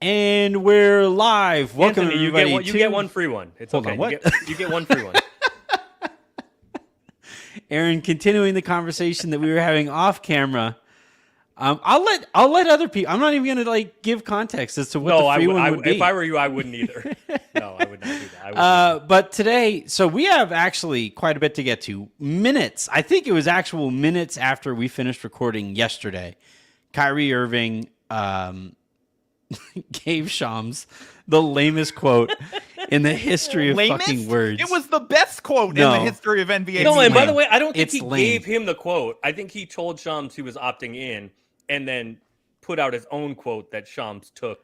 And we're live. Welcome, Anthony, everybody. You get one free one. It's Hold okay. on, what? You get one free one. Aaron, continuing the conversation that we were having off camera. I'll let other people. I'm not even gonna give context as to what the free one would be. If I were you, I wouldn't either. No, I would not do that. But today, so we have actually quite a bit to get to. Minutes. I think it was actual minutes after we finished recording yesterday. Kyrie Irving gave Shams the lamest quote in the history of fucking words. It was the best quote in the history of NBA. No, and by the way, I don't think he lame. gave him the quote. I think he told Shams he was opting in, and then put out his own quote that Shams took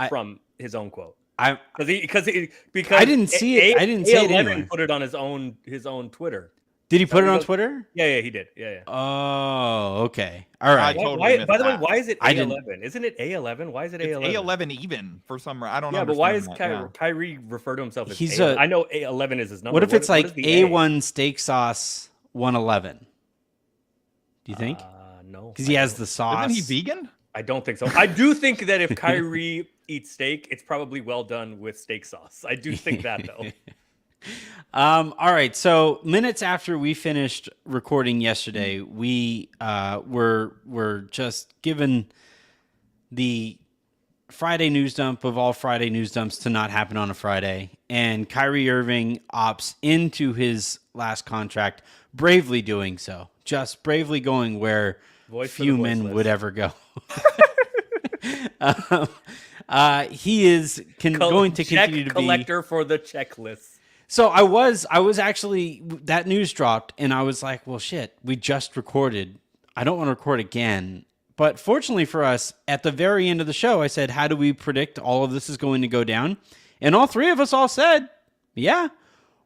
from his own quote. Because I didn't see it. I didn't see it anyway. Put it on his own Twitter. Did he put it on Twitter? Yeah, he did. Yeah. Oh, okay. All right. By the way, why is it A11? Isn't it A11? Why is it A11? A11 even for some reason. I don't know. Yeah, but why is Kyrie refer to himself as I know A11 is his number. What if it's like A1 steak sauce 111? Do you think? No. Because he has the sauce. Isn't he vegan? I don't think so. I do think that if Kyrie eats steak, it's probably well done with steak sauce. I do think that, though. All right. So minutes after we finished recording yesterday, we were just given the Friday news dump of all Friday news dumps to not happen on a Friday, and Kyrie Irving opts into his last contract, bravely doing so, just bravely going where few men would ever go. He is going to continue to be collector for the checklist. So I was actually, that news dropped, and I was like, well, shit, we just recorded. I don't want to record again. But fortunately for us, at the very end of the show, I said, how do we predict all of this is going to go down? And all three of us all said, yeah,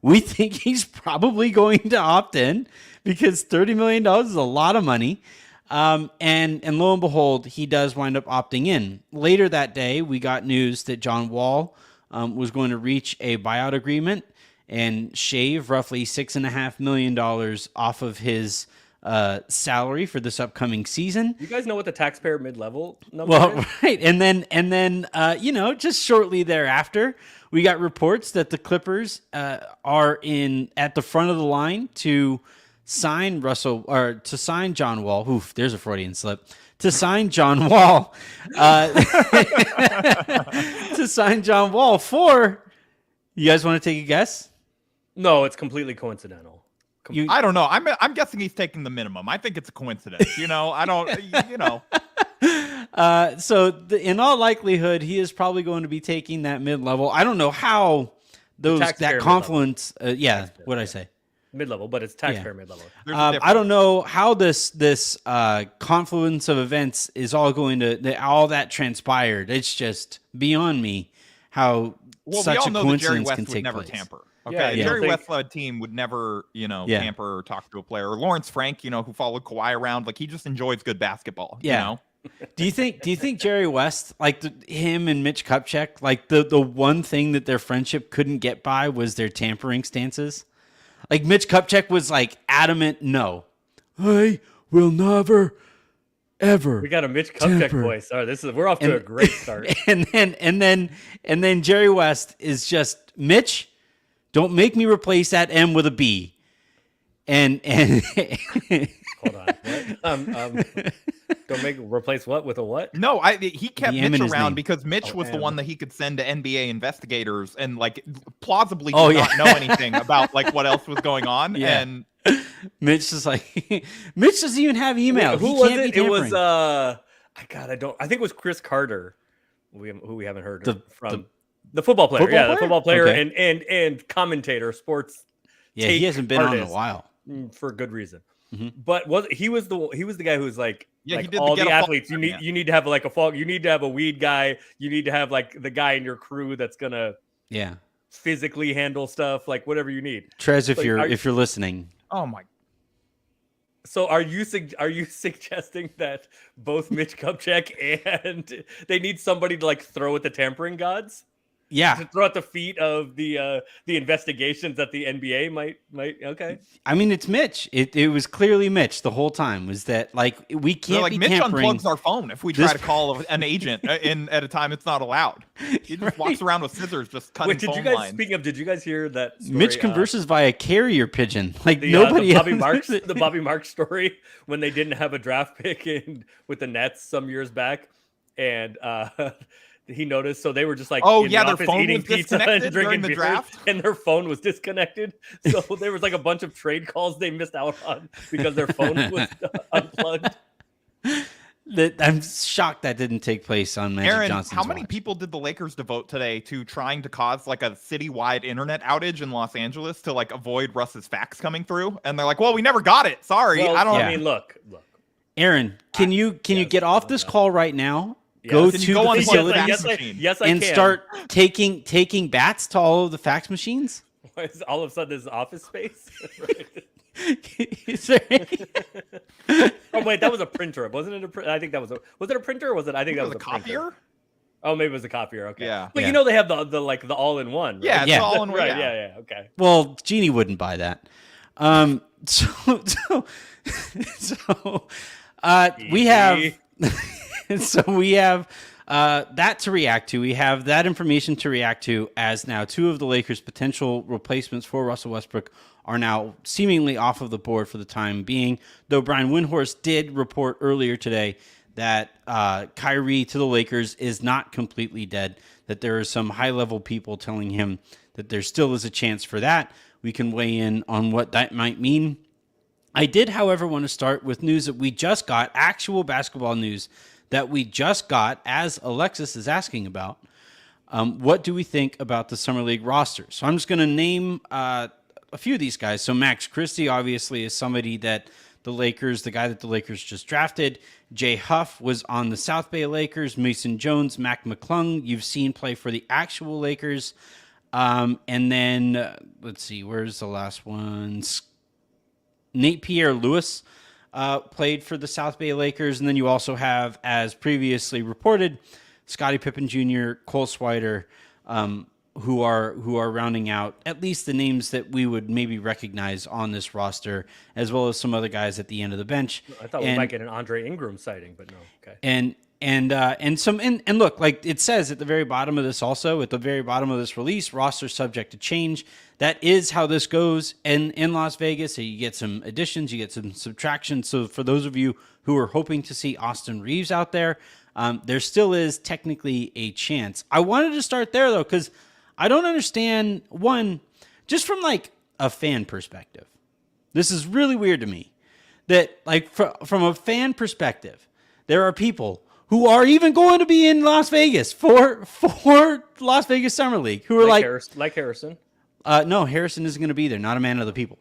we think he's probably going to opt in because $30 million is a lot of money. And lo and behold, he does wind up opting in. Later that day, we got news that John Wall was going to reach a buyout agreement and shave roughly $6.5 million off of his salary for this upcoming season. You guys know what the taxpayer mid-level number is? Right. And then just shortly thereafter, we got reports that the Clippers are at the front of the line to sign John Wall. Oof, there's a Freudian slip. To sign John Wall. To sign John Wall for, you guys want to take a guess? No, it's completely coincidental. I don't know. I'm guessing he's taking the minimum. I think it's a coincidence. I don't. In all likelihood, he is probably going to be taking that mid-level. I don't know how that confluence. What'd I say? Mid-level, but it's taxpayer mid-level. I don't know how this confluence of events is all going to all that transpired. It's just beyond me how such a coincidence can take place. Tamper. Okay, Jerry West-led team would never, tamper or talk to a player. Or Lawrence Frank, who followed Kawhi around, he just enjoys good basketball. Yeah. Do you think Jerry West, him and Mitch Kupchak, the one thing that their friendship couldn't get by was their tampering stances? Mitch Kupchak was adamant, no, I will never, ever. We got a Mitch Kupchak voice. All right, we're off to a great start. And then Jerry West is just, Mitch, don't make me replace that M with a B. And hold on. What? Replace what with a what? No, he kept Mitch around because Mitch was the one that he could send to NBA investigators and plausibly did not know anything about what else was going on. Yeah. And Mitch is Mitch doesn't even have email. Who was it? It was I think it was Chris Carter, who we haven't heard from. The football player, the football player and commentator, sports. Yeah, he hasn't been on in a while for good reason. Mm-hmm. But he was the guy who was he did all the athletes. You need to have a fall. You need to have a weed guy. You need to have the guy in your crew that's gonna physically handle stuff, whatever you need. Trez, if you're listening. Oh my. So are you suggesting that both Mitch Kupchak and they need somebody to throw at the tampering gods? Yeah. To throw at the feet of the investigations that the NBA might. Okay. I mean, it's Mitch. It was clearly Mitch the whole time. Was that like we can't be Mitch tampering. Unplugs our phone if we try to call an agent at a time it's not allowed. He just walks around with scissors, just cutting phone lines. Speaking of, did you guys hear that story? Mitch converses via carrier pigeon. Like nobody. The Bobby Marks story when they didn't have a draft pick with the Nets some years back, and he noticed, so they were just like, their phone was disconnected during the draft, and their phone was disconnected. So there was like a bunch of trade calls they missed out on because their phone was unplugged. I'm shocked that didn't take place on Magic Johnson's how many watch. people did the Lakers devote today to trying to cause like a citywide internet outage in Los Angeles to like avoid Russ's fax coming through? And they're like, well, we never got it. Sorry. Well, I mean, look. Aaron, can you get off this call right now? Yes. Go to the facility yes, I and can. Start taking bats to all of the fax machines? All of a sudden, this office space? Is there Oh wait, that was a printer, wasn't it? I think that was it a printer or was it? I think that was a copier. Printer. Oh, maybe it was a copier. Okay, yeah. But you know they have the all-in-one. Right? Yeah, it's all-in-one. Right. Yeah. Okay. Well, Jeannie wouldn't buy that. We have. So we have that to react to. We have that information to react to as now two of the Lakers' potential replacements for Russell Westbrook are now seemingly off of the board for the time being, though Brian Windhorst did report earlier today that Kyrie to the Lakers is not completely dead, that there are some high-level people telling him that there still is a chance for that. We can weigh in on what that might mean. I did, however, want to start with news that we just got, actual basketball news that we just got, as Alexis is asking about. What do we think about the Summer League roster? So I'm just going to name a few of these guys. So Max Christie, obviously, is somebody that the guy that the Lakers just drafted. Jay Huff was on the South Bay Lakers. Mason Jones, Mac McClung, you've seen play for the actual Lakers. And then, let's see, where's the last one? Nate Pierre-Louis played for the South Bay Lakers. And then you also have, as previously reported, Scottie Pippen Jr., Cole Swider, who are rounding out at least the names that we would maybe recognize on this roster, as well as some other guys at the end of the bench. I thought we might get an Andre Ingram sighting, but no. Okay. And look, like it says at the very bottom of this, also at the very bottom of this release, roster subject to change. That is how this goes in Las Vegas. So you get some additions, you get some subtractions. So for those of you who are hoping to see Austin Reeves out there, there still is technically a chance. I wanted to start there though, because I don't understand, one, just from like a fan perspective. This is really weird to me that like from a fan perspective, there are people who are even going to be in Las Vegas for Las Vegas Summer League who are like Harrison. No, Harrison isn't going to be there. Not a man of the people.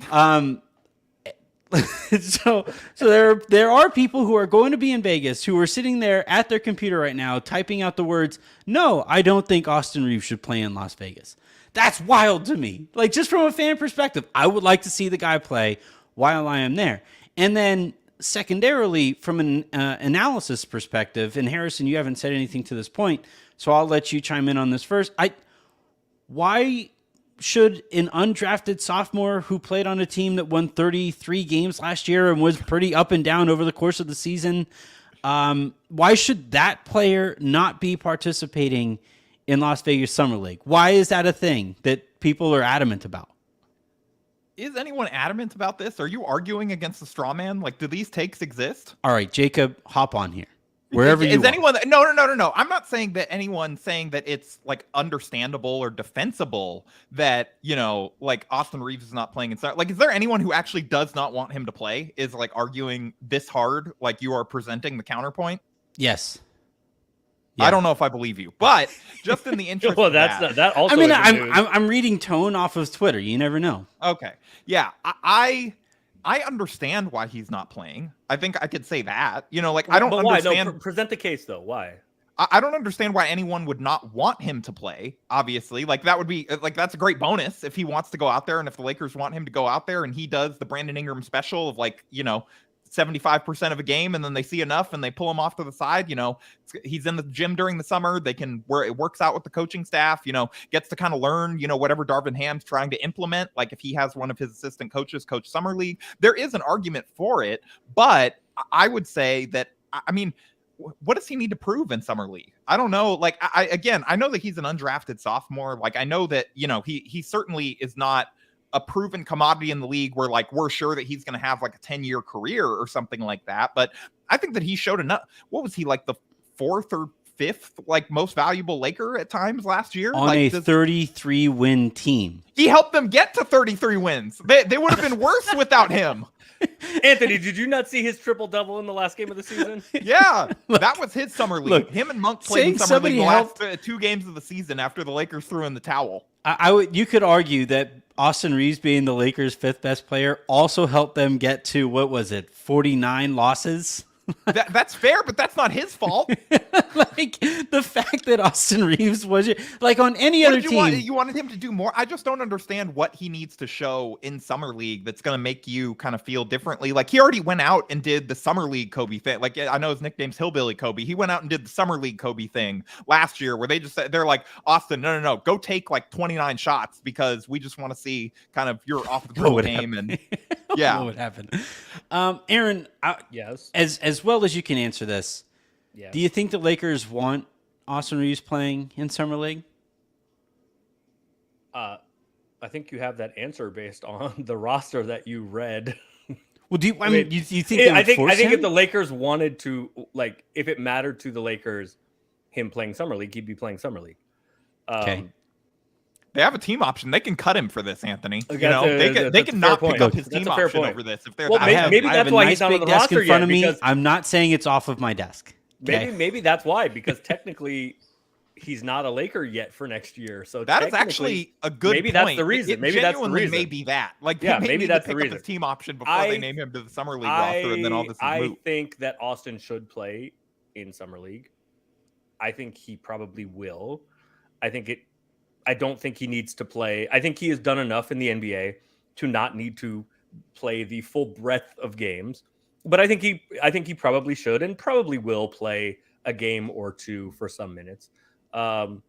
So there are people who are going to be in Vegas who are sitting there at their computer right now typing out the words, "No, I don't think Austin Reeves should play in Las Vegas." That's wild to me. Like, just from a fan perspective, I would like to see the guy play while I am there. And then secondarily, from an analysis perspective, and Harrison, you haven't said anything to this point, so I'll let you chime in on this first. Why should an undrafted sophomore who played on a team that won 33 games last year and was pretty up and down over the course of the season, why should that player not be participating in Las Vegas Summer League? Why is that a thing that people are adamant about? Is anyone adamant about this? Are you arguing against the straw man? Like, do these takes exist? All right, Jacob, hop on here. Wherever you is anyone that, no. I'm not saying that anyone saying that it's like understandable or defensible that, you know, like Austin Reeves is not playing inside. Like, is there anyone who actually does not want him to play, is like arguing this hard, like you are presenting the counterpoint? Yes. Yeah. I don't know if I believe you, but just in the interest well, of that's that, not, that also. I mean, I'm reading tone off of Twitter. You never know. Okay. Yeah. I understand why he's not playing. I think I could say that. You know, like, I don't understand. No, present the case, though. Why? I don't understand why anyone would not want him to play, obviously. Like, that would be, like, that's a great bonus if he wants to go out there and if the Lakers want him to go out there and he does the Brandon Ingram special of, like, you know, 75% of a game, and then they see enough and they pull him off to the side. He's in the gym during the summer. Where it works out with the coaching staff, gets to kind of learn, whatever Darvin Ham's trying to implement. Like if he has one of his assistant coaches coach summer league, there is an argument for it. But I would say that, I mean, what does he need to prove in summer league? I don't know. Like, I know that he's an undrafted sophomore. Like, I know that, he certainly is not a proven commodity in the league where like we're sure that he's going to have like a 10-year career or something like that. But I think that he showed enough. What was he, like the 4th or 5th like most valuable Laker at times last year on a 33-win team? He helped them get to 33 wins. They would have been worse without him. Anthony, did you not see his triple-double in the last game of the season? Yeah, that was his summer league. Him and Monk played in summer league the last 2 games of the season after the Lakers threw in the towel. You could argue that Austin Reeves being the Lakers' 5th best player also helped them get to, what was it, 49 losses? That's fair, but that's not his fault. Like the fact that Austin Reeves was like on any other team. You wanted him to do more. I just don't understand what he needs to show in summer league that's going to make you kind of feel differently. Like he already went out and did the summer league Kobe thing. Like I know his nickname's Hillbilly Kobe. He went out and did the summer league Kobe thing last year, where they're like, Austin, no, go take like 29 shots because we just want to see kind of your off the dribble game. And yeah, what would happen? Aaron, yes, as well as you can answer this. Yeah. Do you think the Lakers want Austin Reeves playing in summer league? I think you have that answer based on the roster that you read. Well, you think? I think if the Lakers wanted to, like, if it mattered to the Lakers, him playing summer league, he'd be playing summer league. Okay. They have a team option. They can cut him for this, Anthony. They can not pick up his team option over this if they're. Well, maybe that's why he's not on the roster yet. Because I'm not saying it's off of my desk. Okay? Maybe that's why, because technically he's not a Laker yet for next year. So that is actually a good. Maybe point. That's the reason. Maybe that's the reason. Maybe that. Like, yeah, maybe that's the reason. His team option before they name him to the summer league roster, and then all this is moot. I think that Austin should play in summer league. I think he probably will. I don't think he needs to play. I think he has done enough in the NBA to not need to play the full breadth of games. But I think he probably should and probably will play a game or two for some minutes. How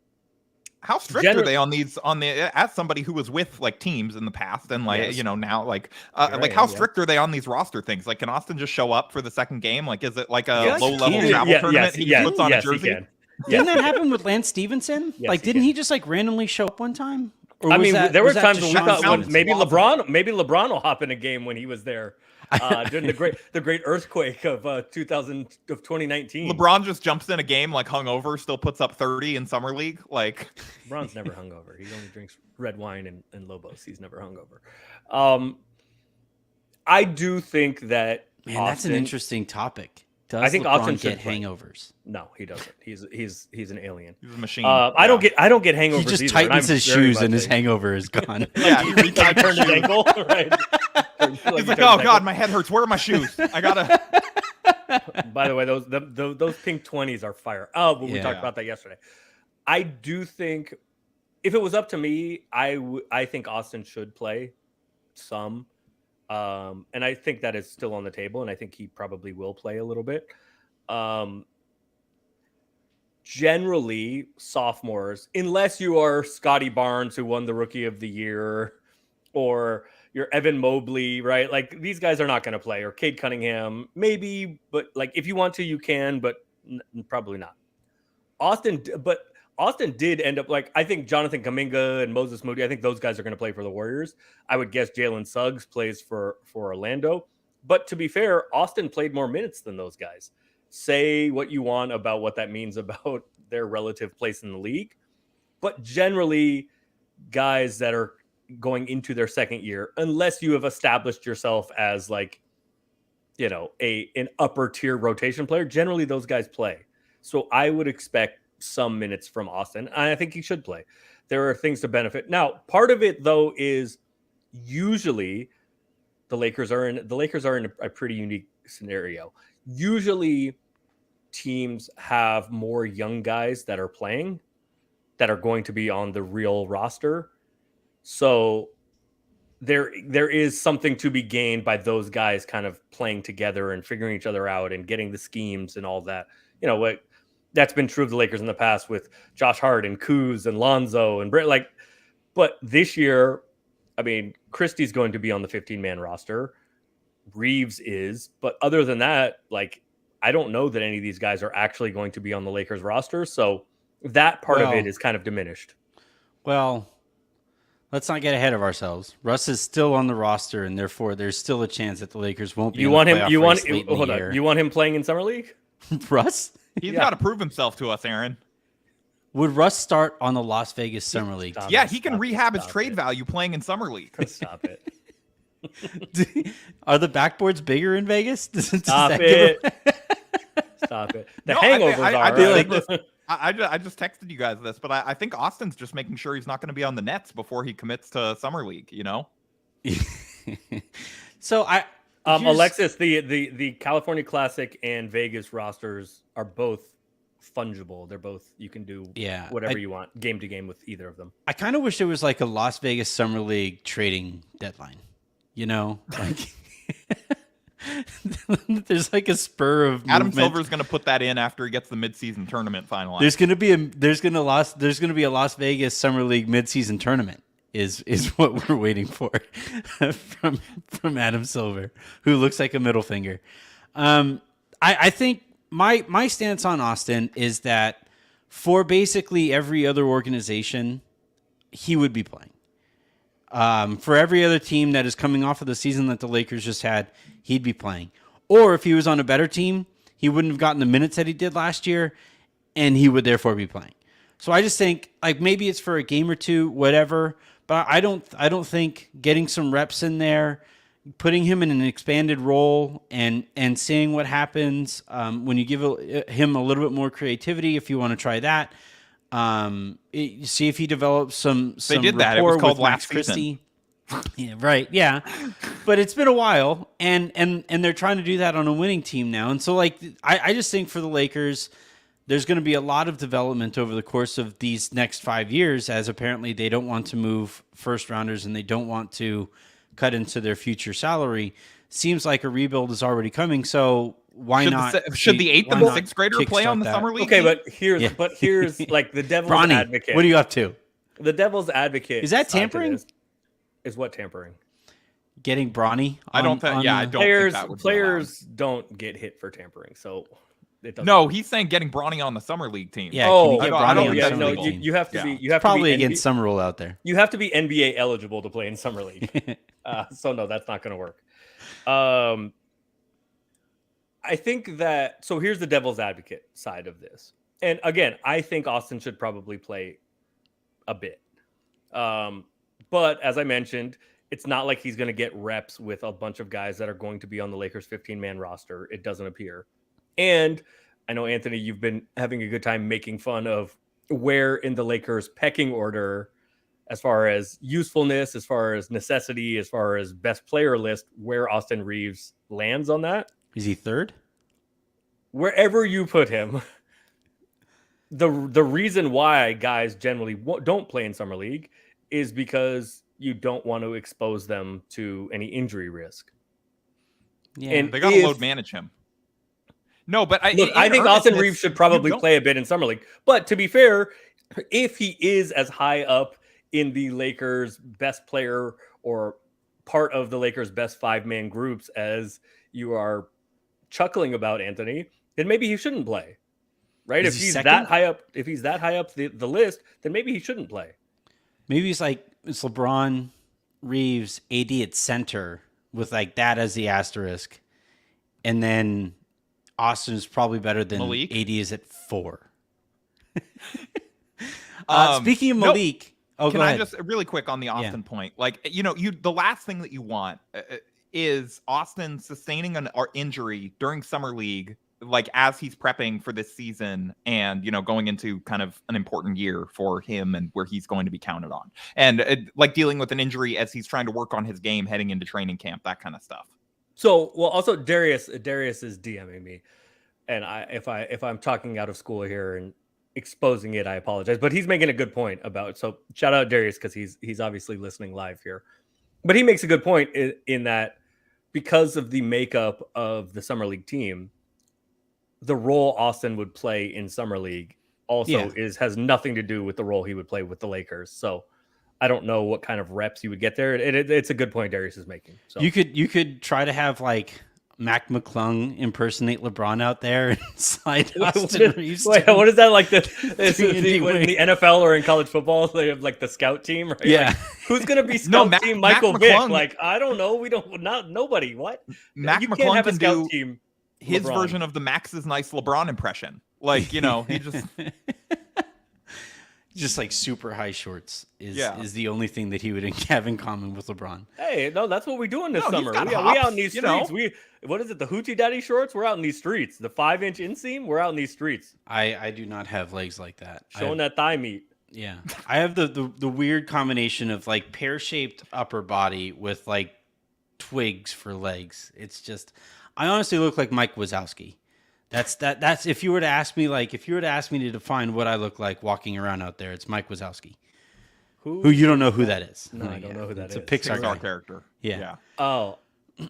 strict are they on these? As somebody who was with like teams in the past and like now how strict are they on these roster things? Like, can Austin just show up for the second game? Like, is it like a low level travel tournament? He puts on a jersey. Didn't that happen with Lance Stevenson? Yes, didn't he just like randomly show up one time? Or there were times when we thought maybe LeBron will hop in a game when he was there during the great earthquake of 2019. LeBron just jumps in a game like hungover, still puts up 30 in summer league. Like LeBron's never hungover. He only drinks red wine and Lobos. He's never hungover. I do think that that's an interesting topic. I think Austin get hangovers. No, he doesn't. He's an alien. He's a machine. I don't get hangovers. He just tightens his shoes and his hangover is gone. Yeah, he turned his ankle. Right. He's like, oh god, my head hurts. Where are my shoes? I gotta. By the way, those pink 20s are fire. Oh, but we talked about that yesterday. I do think if it was up to me, I think Austin should play some. And I think that is still on the table, and I think he probably will play a little bit. Generally, sophomores, unless you are Scotty Barnes, who won the Rookie of the Year, or you're Evan Mobley, right? Like, these guys are not going to play, or Cade Cunningham, maybe, but like if you want to, you can, but probably not. Austin did end up, like, I think Jonathan Kuminga and Moses Moody, I think those guys are going to play for the Warriors. I would guess Jalen Suggs plays for Orlando. But to be fair, Austin played more minutes than those guys. Say what you want about what that means about their relative place in the league. But generally, guys that are going into their second year, unless you have established yourself as like, an upper tier rotation player, generally those guys play. So I would expect some minutes from Austin. I think he should play. There are things to benefit. Now, part of it though is usually the Lakers are in a pretty unique scenario. Usually teams have more young guys that are playing that are going to be on the real roster. So there is something to be gained by those guys kind of playing together and figuring each other out and getting the schemes and all that. You know what? That's been true of the Lakers in the past with Josh Hart and Kuz and Lonzo and Britt. Like, but this year, I mean, Christie's going to be on the 15-man roster. Reeves is, but other than that, like, I don't know that any of these guys are actually going to be on the Lakers roster. So that part of it is kind of diminished. Well, let's not get ahead of ourselves. Russ is still on the roster, and therefore there's still a chance that the Lakers won't be. You want him? You want? Hold on. You want him playing in summer league? Russ? He's got to prove himself to us, Aaron. Would Russ start on the Las Vegas Summer League? He can rehab his trade value playing in Summer League. Stop it. Are the backboards bigger in Vegas? Stop it. Stop it. The hangovers I just texted you guys this, but I think Austin's just making sure he's not going to be on the Nets before he commits to Summer League, you know? So Alexis, the California Classic and Vegas rosters are both fungible. They're both, you can do whatever you want game to game with either of them. I kind of wish there was like a Las Vegas Summer League trading deadline, you know, like there's like a spur of Adam movement. Silver's going to put that in after he gets the midseason tournament finalized. There's going to be a Las Vegas Summer League midseason tournament is what we're waiting for from Adam Silver, who looks like a middle finger. I think my stance on Austin is that for basically every other organization, he would be playing. For every other team that is coming off of the season that the Lakers just had, he'd be playing. Or if he was on a better team, he wouldn't have gotten the minutes that he did last year, and he would therefore be playing. So I just think, like, maybe it's for a game or two, whatever. But I don't think getting some reps in there, putting him in an expanded role, and seeing what happens when you give him a little bit more creativity, if you want to try that. See if he develops some they did that. It was called Last Christie. Yeah, right. Yeah, but it's been a while, and they're trying to do that on a winning team now. And so, like, I just think for the Lakers, there's going to be a lot of development over the course of these next 5 years, as apparently they don't want to move first rounders and they don't want to cut into their future salary. Seems like a rebuild is already coming, so why not? Should the 8th and 6th grader play on the Summer League? Okay, but here's like the devil's Bronny, advocate. What are you up to? The devil's advocate is that tampering? Is what tampering? Getting Bronny? I don't think. Yeah, I don't. Players don't get hit for tampering, so. No, he's saying getting Bronny on the Summer League team. Yeah, you have to be. You have probably to be against some rule out there. You have to be NBA eligible to play in Summer League. So no, that's not going to work. I think that. So here's the devil's advocate side of this, and again, I think Austin should probably play a bit. But as I mentioned, it's not like he's going to get reps with a bunch of guys that are going to be on the Lakers 15-man roster. It doesn't appear. And I know, Anthony, you've been having a good time making fun of where in the Lakers pecking order, as far as usefulness, as far as necessity, as far as best player list, where Austin Reeves lands on that. Is he third? Wherever you put him, the reason why guys generally don't play in Summer League is because you don't want to expose them to any injury risk. Yeah, and they got to load manage him. No, but I think Austin Reeves should probably play a bit in Summer League. But to be fair, if he is as high up in the Lakers' best player or part of the Lakers' best 5-man groups as you are chuckling about, Anthony, then maybe he shouldn't play. Right? If he's that high up the list, then maybe he shouldn't play. Maybe it's LeBron, Reeves, AD at center with like that as the asterisk, and then Austin is probably better than Malik? AD is at 4. Speaking of Malik, can I just really quick on the Austin point? Like, the last thing that you want is Austin sustaining an injury during Summer League, like as he's prepping for this season and, going into kind of an important year for him and where he's going to be counted on, and like dealing with an injury as he's trying to work on his game heading into training camp, that kind of stuff. So, well, also Darius is DMing me, and if I'm talking out of school here and exposing it, I apologize. But he's making a good point about. So shout out Darius because he's obviously listening live here. But he makes a good point in that because of the makeup of the Summer League team, the role Austin would play in Summer League also has nothing to do with the role he would play with the Lakers. So I don't know what kind of reps you would get there. It's a good point Darius is making. So you could try to have like Mac McClung impersonate LeBron out there and slide Austin Reeves. Wait, what is that like? In the NFL or in college football, they have like the scout team, right? Yeah, like, who's gonna be scout team? Michael Vick. Like I don't know. We don't nobody. What? Mac McClung can't have a scout can do team. His LeBron. version of the Max is nice LeBron impression. Like, you know, he just like super high shorts is the only thing that he would have in common with LeBron. Hey, no, that's what we're doing this summer. We out in these streets. What is it? The Hoochie Daddy shorts? We're out in these streets. The 5-inch inseam? We're out in these streets. I do not have legs like that. Showing that thigh meat. Yeah. I have the weird combination of like pear-shaped upper body with like twigs for legs. It's just, I honestly look like Mike Wazowski. That's if you were to ask me to define what I look like walking around out there, it's Mike Wazowski. Who you don't know who that is. No, I don't know who that is. It's a Pixar character. Yeah. Oh.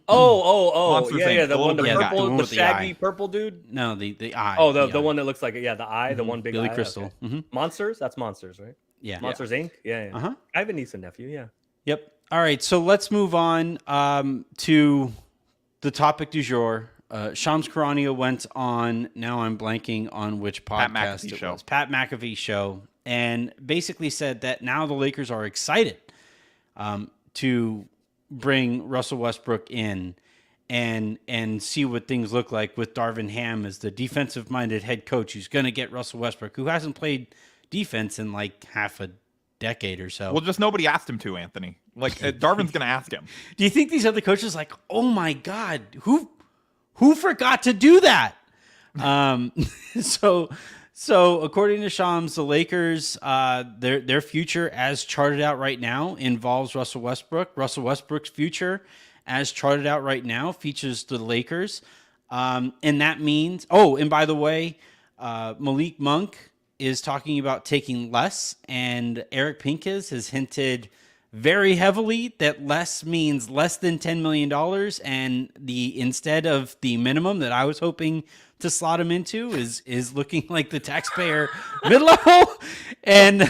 Monsters Yeah. Inc. The one, the purple, the one the with the shaggy eye. purple dude. No, the eye. Oh, the one that looks like the eye, the one big Billy eye. Crystal. Okay. Mm-hmm. Monsters? That's Monsters, right? Yeah. Monsters Inc. Yeah. Uh-huh. I have a niece and nephew. Yeah. Yep. All right. So let's move on to the topic du jour. Shams Charania went on. Now I'm blanking on which podcast it was. Pat McAfee show, and basically said that now the Lakers are excited to bring Russell Westbrook in and see what things look like with Darvin Ham as the defensive-minded head coach who's going to get Russell Westbrook, who hasn't played defense in like half a decade or so. Well, just nobody asked him to, Anthony. Like Darvin's going to ask him. Do you think these other coaches like, oh my God, who forgot to do that? So according to Shams, the Lakers, their future as charted out right now involves Russell Westbrook. Russell Westbrook's future as charted out right now features the Lakers. And that means, and by the way, Malik Monk is talking about taking less, and Eric Pincus has hinted very heavily that less means less than $10 million, and instead of the minimum that I was hoping to slot him into is looking like the taxpayer mid-level. And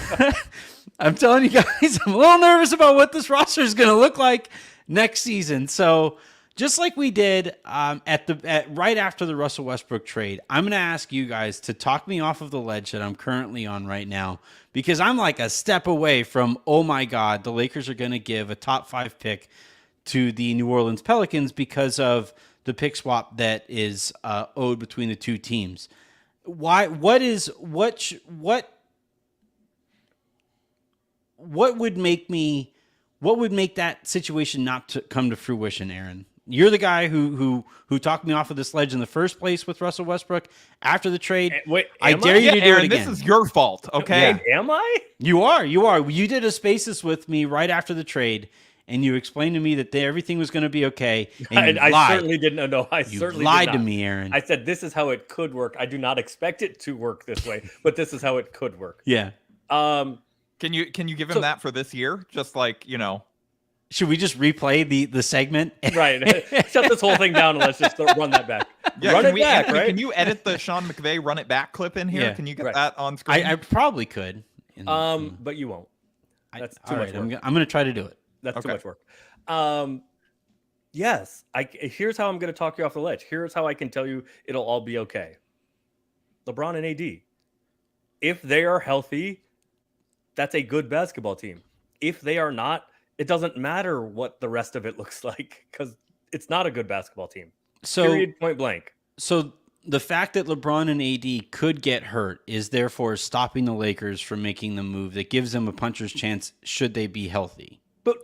I'm telling you guys, I'm a little nervous about what this roster is going to look like next season. So just like we did right after the Russell Westbrook trade, I'm going to ask you guys to talk me off of the ledge that I'm currently on right now, because I'm like a step away from, oh my God, the Lakers are going to give a top 5 pick to the New Orleans Pelicans because of the pick swap that is owed between the two teams. Why? What would make that situation not to come to fruition, Aaron? You're the guy who talked me off of this ledge in the first place with Russell Westbrook after the trade. Wait, I dare you to do Aaron, it again. This is your fault, okay? Yeah. Am I? You are. You did a Spaces with me right after the trade, and you explained to me that everything was going to be okay. And I certainly didn't know. You lied to me, Aaron. I said this is how it could work. I do not expect it to work this way, but this is how it could work. Yeah. Can you give him that for this year? Just like, Should we just replay the segment? Right. Shut this whole thing down and let's just run that back. Yeah, run it back, Anthony, right? Can you edit the Sean McVay run it back clip in here? Yeah. Can you get that on screen? I probably could. But you won't. That's too much work. I'm going to try to do it. That's too much work. Yes. Here's how I'm going to talk you off the ledge. Here's how I can tell you it'll all be okay. LeBron and AD. If they are healthy, that's a good basketball team. If they are not, it doesn't matter what the rest of it looks like because it's not a good basketball team. So, period, point blank. So the fact that LeBron and AD could get hurt is therefore stopping the Lakers from making the move that gives them a puncher's chance should they be healthy. But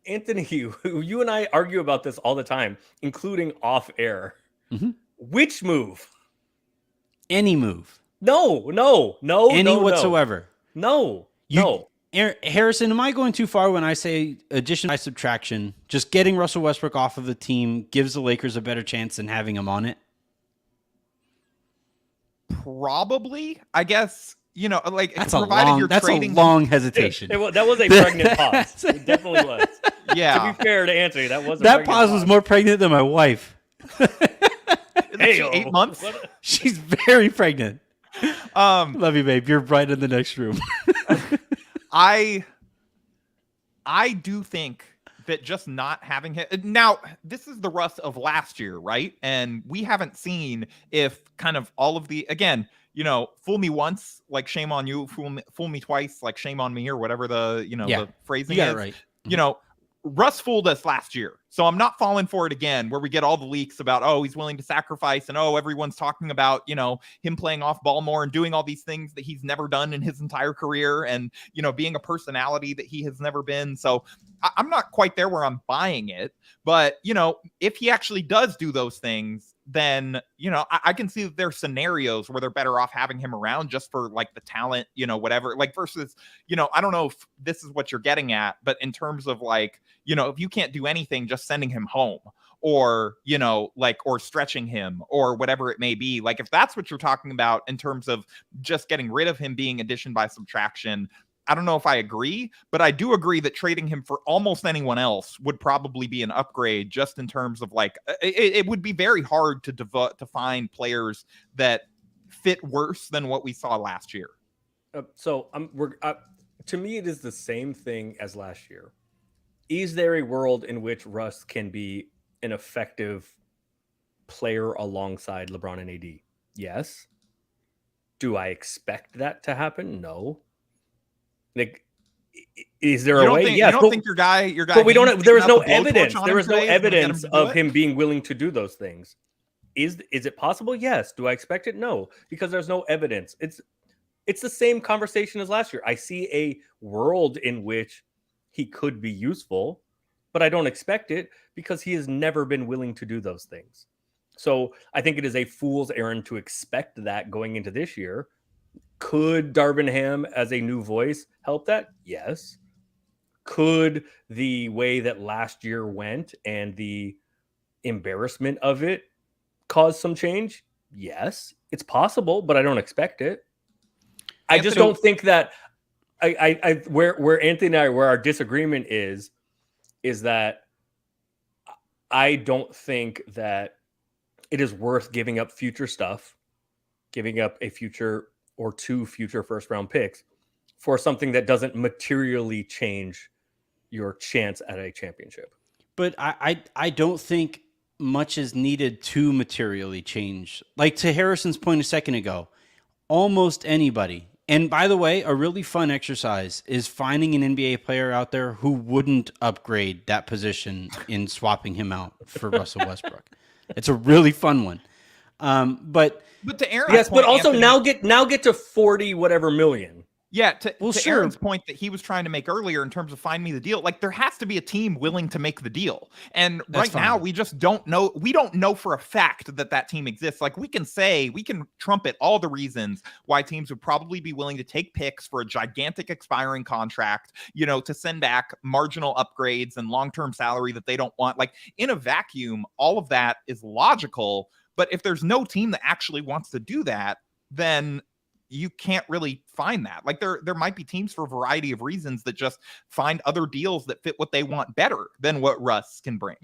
Anthony, you and I argue about this all the time, including off air. Mm-hmm. Which move? Any move. No. Any whatsoever. No. Harrison, am I going too far when I say addition by subtraction, just getting Russell Westbrook off of the team gives the Lakers a better chance than having him on it? Probably. I guess, that's provided you're that's trading a long hesitation. That was a pregnant pause. It definitely was. Yeah. To be fair to Anthony, that was That pause was more pregnant than my wife. Isn't she 8 months? She's very pregnant. Love you, babe. You're right in the next room. I do think that just not having him now, this is the Russ of last year, right? And we haven't seen if kind of all of the, again, fool me once, like shame on you, fool me twice, like shame on me, or whatever the, the phrasing you got is. it right. Russ fooled us last year. So I'm not falling for it again, where we get all the leaks about, oh, he's willing to sacrifice, and oh, everyone's talking about, him playing off ball more and doing all these things that he's never done in his entire career, and, being a personality that he has never been. So I'm not quite there where I'm buying it. But, if he actually does do those things, then, I can see that there's scenarios where they're better off having him around just for like the talent, whatever, like versus, I don't know if this is what you're getting at, but in terms of like, if you can't do anything, just sending him home, or, or stretching him or whatever it may be. Like if that's what you're talking about in terms of just getting rid of him being addition by subtraction, I don't know if I agree, but I do agree that trading him for almost anyone else would probably be an upgrade, just in terms of like, it would be very hard to find players that fit worse than what we saw last year. To me, it is the same thing as last year. Is there a world in which Russ can be an effective player alongside LeBron and AD? Yes. Do I expect that to happen? No. Like, is there a way? Yes. You don't think your guy. But we don't. There is no evidence. There is no evidence of him being willing to do those things. Is it possible? Yes. Do I expect it? No, because there's no evidence. It's the same conversation as last year. I see a world in which he could be useful, but I don't expect it because he has never been willing to do those things. So I think it is a fool's errand to expect that going into this year. Could Darvin Ham as a new voice help that? Yes. Could the way that last year went and the embarrassment of it cause some change? Yes. It's possible, but I don't expect it. I just don't think that where Anthony and I, where our disagreement is that I don't think that it is worth giving up future stuff, giving up a future or two future first round picks for something that doesn't materially change your chance at a championship. But I don't think much is needed to materially change. Like to Harrison's point a second ago, almost anybody. And by the way, a really fun exercise is finding an NBA player out there who wouldn't upgrade that position in swapping him out for Russell Westbrook. It's a really fun one. But to Aaron's yes, point, but also Anthony, now get to 40 whatever million. Yeah, to Aaron's point that he was trying to make earlier in terms of find me the deal, like there has to be a team willing to make the deal. And now we just don't know. We don't know for a fact that team exists. Like we can trumpet all the reasons why teams would probably be willing to take picks for a gigantic expiring contract, to send back marginal upgrades and long-term salary that they don't want. Like in a vacuum, all of that is logical. But if there's no team that actually wants to do that, then you can't really find that. Like there might be teams for a variety of reasons that just find other deals that fit what they want better than what Russ can bring.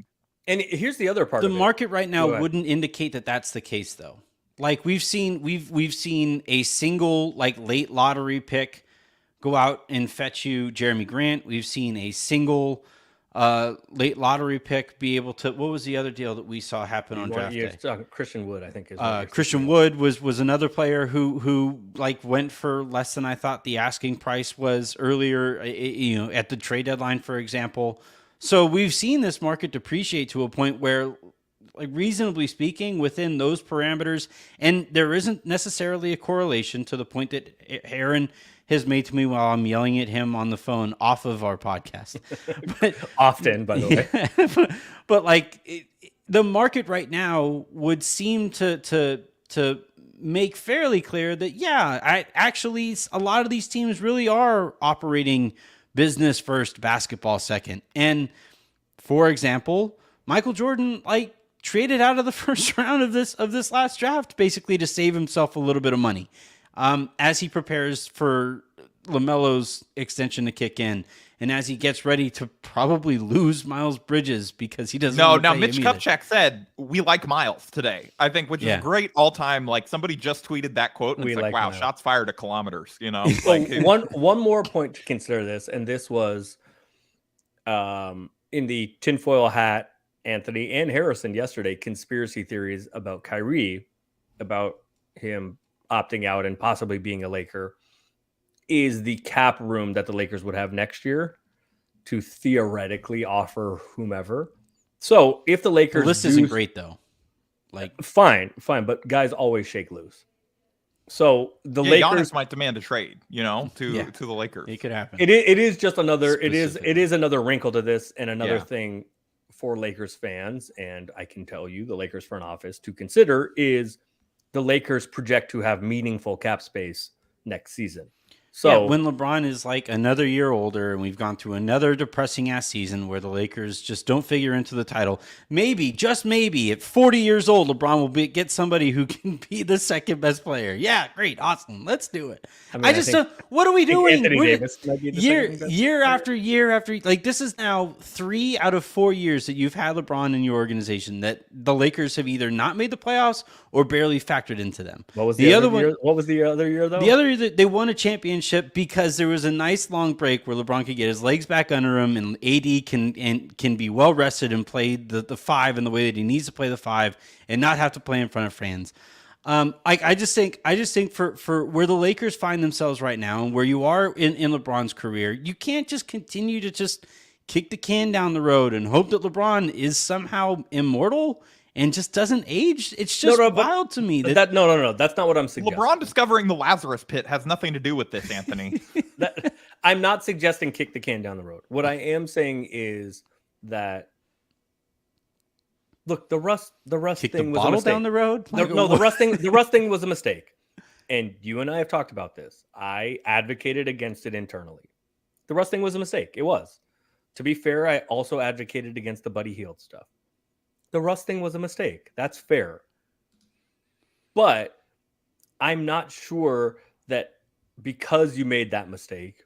And here's the other part. The market right now wouldn't indicate that that's the case, though. Like we've seen a single like late lottery pick go out and fetch you Jeremy Grant. We've seen a single late lottery pick be able to. What was the other deal that we saw happen on draft day? Christian Wood, I think. Christian Wood was another player who like went for less than I thought the asking price was earlier. At the trade deadline, for example. So we've seen this market depreciate to a point where, like reasonably speaking, within those parameters, and there isn't necessarily a correlation to the point that Aaron has made to me while I'm yelling at him on the phone off of our podcast. But often, by the way. But like the market right now would seem to make fairly clear that, actually a lot of these teams really are operating business first, basketball second. And for example, Michael Jordan traded out of the first round of this last draft basically to save himself a little bit of money. As he prepares for LaMelo's extension to kick in, and as he gets ready to probably lose Miles Bridges because he doesn't. No, now Mitch Kupchak said we like Miles today. I think, which is great all time. Like somebody just tweeted that quote, and it's like, wow, Miles. Shots fired at kilometers. You know, like one more point to consider this, and this was in the tinfoil hat. Anthony and Harrison yesterday conspiracy theories about Kyrie, about him opting out and possibly being a Laker, is the cap room that the Lakers would have next year to theoretically offer whomever. So if the Lakers, the list isn't great though. Like fine, but guys always shake loose. So the Lakers Giannis might demand a trade, you know, to the Lakers. It could happen. It is just another. It is another wrinkle to this, and another thing for Lakers fans, and I can tell you the Lakers front office to consider is the Lakers project to have meaningful cap space next season. So when LeBron is like another year older and we've gone through another depressing ass season where the Lakers just don't figure into the title, maybe, just maybe, at 40 years old, LeBron will get somebody who can be the second best player. Yeah, great, awesome, let's do it. I just don't. What are we doing? Year after year, like this is now 3 out of 4 years that you've had LeBron in your organization that the Lakers have either not made the playoffs or barely factored into them. What was the other year? What was the other year though? The other year they won a championship because there was a nice long break where LeBron could get his legs back under him and AD can be well rested and play the 5 in the way that he needs to play the 5 and not have to play in front of fans. I just think for where the Lakers find themselves right now and where you are in LeBron's career, you can't just continue to just kick the can down the road and hope that LeBron is somehow immortal and just doesn't age. It's just wild to me. No. That's not what I'm suggesting. LeBron discovering the Lazarus Pit has nothing to do with this, Anthony. I'm not suggesting kick the can down the road. What I am saying is that look, the Russ kick thing the was a mistake. down the road. The Russ thing was a mistake, and you and I have talked about this. I advocated against it internally. The Russ thing was a mistake. It was. To be fair, I also advocated against the Buddy Hield stuff. The Russ thing was a mistake. That's fair. But I'm not sure that because you made that mistake,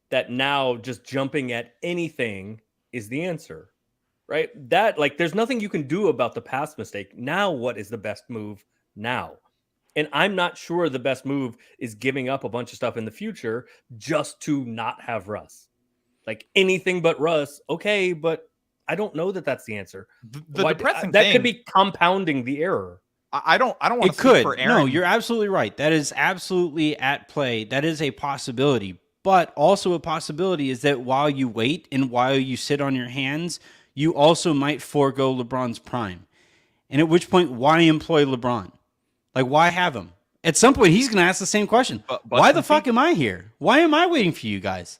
that now just jumping at anything is the answer, right? That, like, there's nothing you can do about the past mistake. Now, what is the best move now? And I'm not sure the best move is giving up a bunch of stuff in the future just to not have Russ. Like, anything but Russ, okay, but I don't know that that's the answer. The depressing that thing, could be compounding the error. I don't want to speak for Aaron. No, you're absolutely right. That is absolutely at play. That is a possibility. But also a possibility is that while you wait and while you sit on your hands, you also might forego LeBron's prime. And at which point, why employ LeBron? Like, why have him? At some point, he's going to ask the same question. Why the fuck am I here? Why am I waiting for you guys?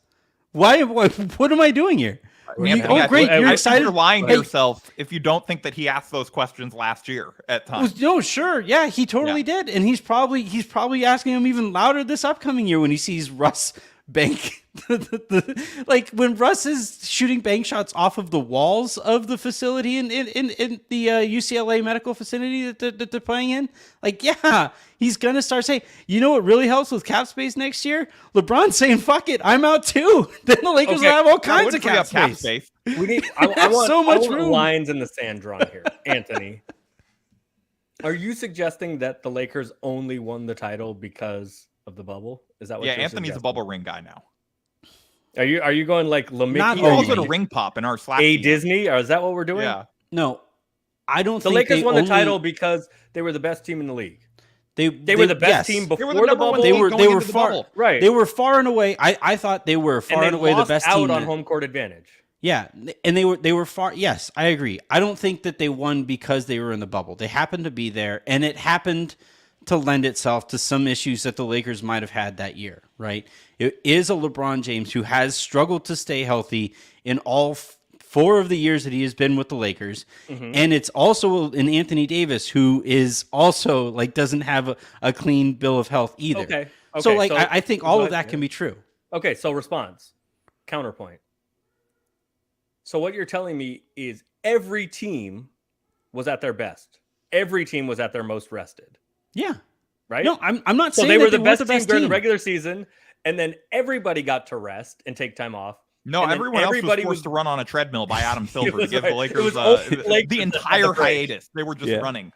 What am I doing here? Great! You're excited. You're lying to yourself if you don't think that he asked those questions last year at times. No, sure, yeah, he totally did, and he's probably asking him even louder this upcoming year when he sees Russ bank. Like when Russ is shooting bank shots off of the walls of the facility in the UCLA medical facility that they're playing in. Like, yeah, he's gonna start saying, you know what really helps with cap space next year? LeBron saying, "Fuck it, I'm out too." Then the Lakers will have all kinds of cap space. We need. I want so much room. Lines in the sand drawn here, Anthony. Are you suggesting that the Lakers only won the title because of the bubble? Is that what? Yeah, Anthony's a bubble ring guy now. Are you going like LeMickey? He calls it a ring pop in our Slack. Disney, or is that what we're doing? Yeah. No, I don't. The Lakers won the title because they were the best team in the league. They were the best team before the bubble. They were far right. They were far and away. I thought they were far and away the best team. Out on home court advantage. Yeah, and they were far. Yes, I agree. I don't think that they won because they were in the bubble. They happened to be there, and it happened to lend itself to some issues that the Lakers might have had that year, right? It is a LeBron James who has struggled to stay healthy in all 4 of the years that he has been with the Lakers. Mm-hmm. And it's also an Anthony Davis who is also like doesn't have a clean bill of health either. Okay. So I think all of that can be true. Okay, so response. Counterpoint. So what you're telling me is every team was at their best. Every team was at their most rested. Yeah. Right? No, I'm not saying they were that the best team during the regular season, and then everybody got to rest and take time off. No, and everyone else was forced to run on a treadmill by Adam Silver to give the Lakers the entire hiatus. They were just running.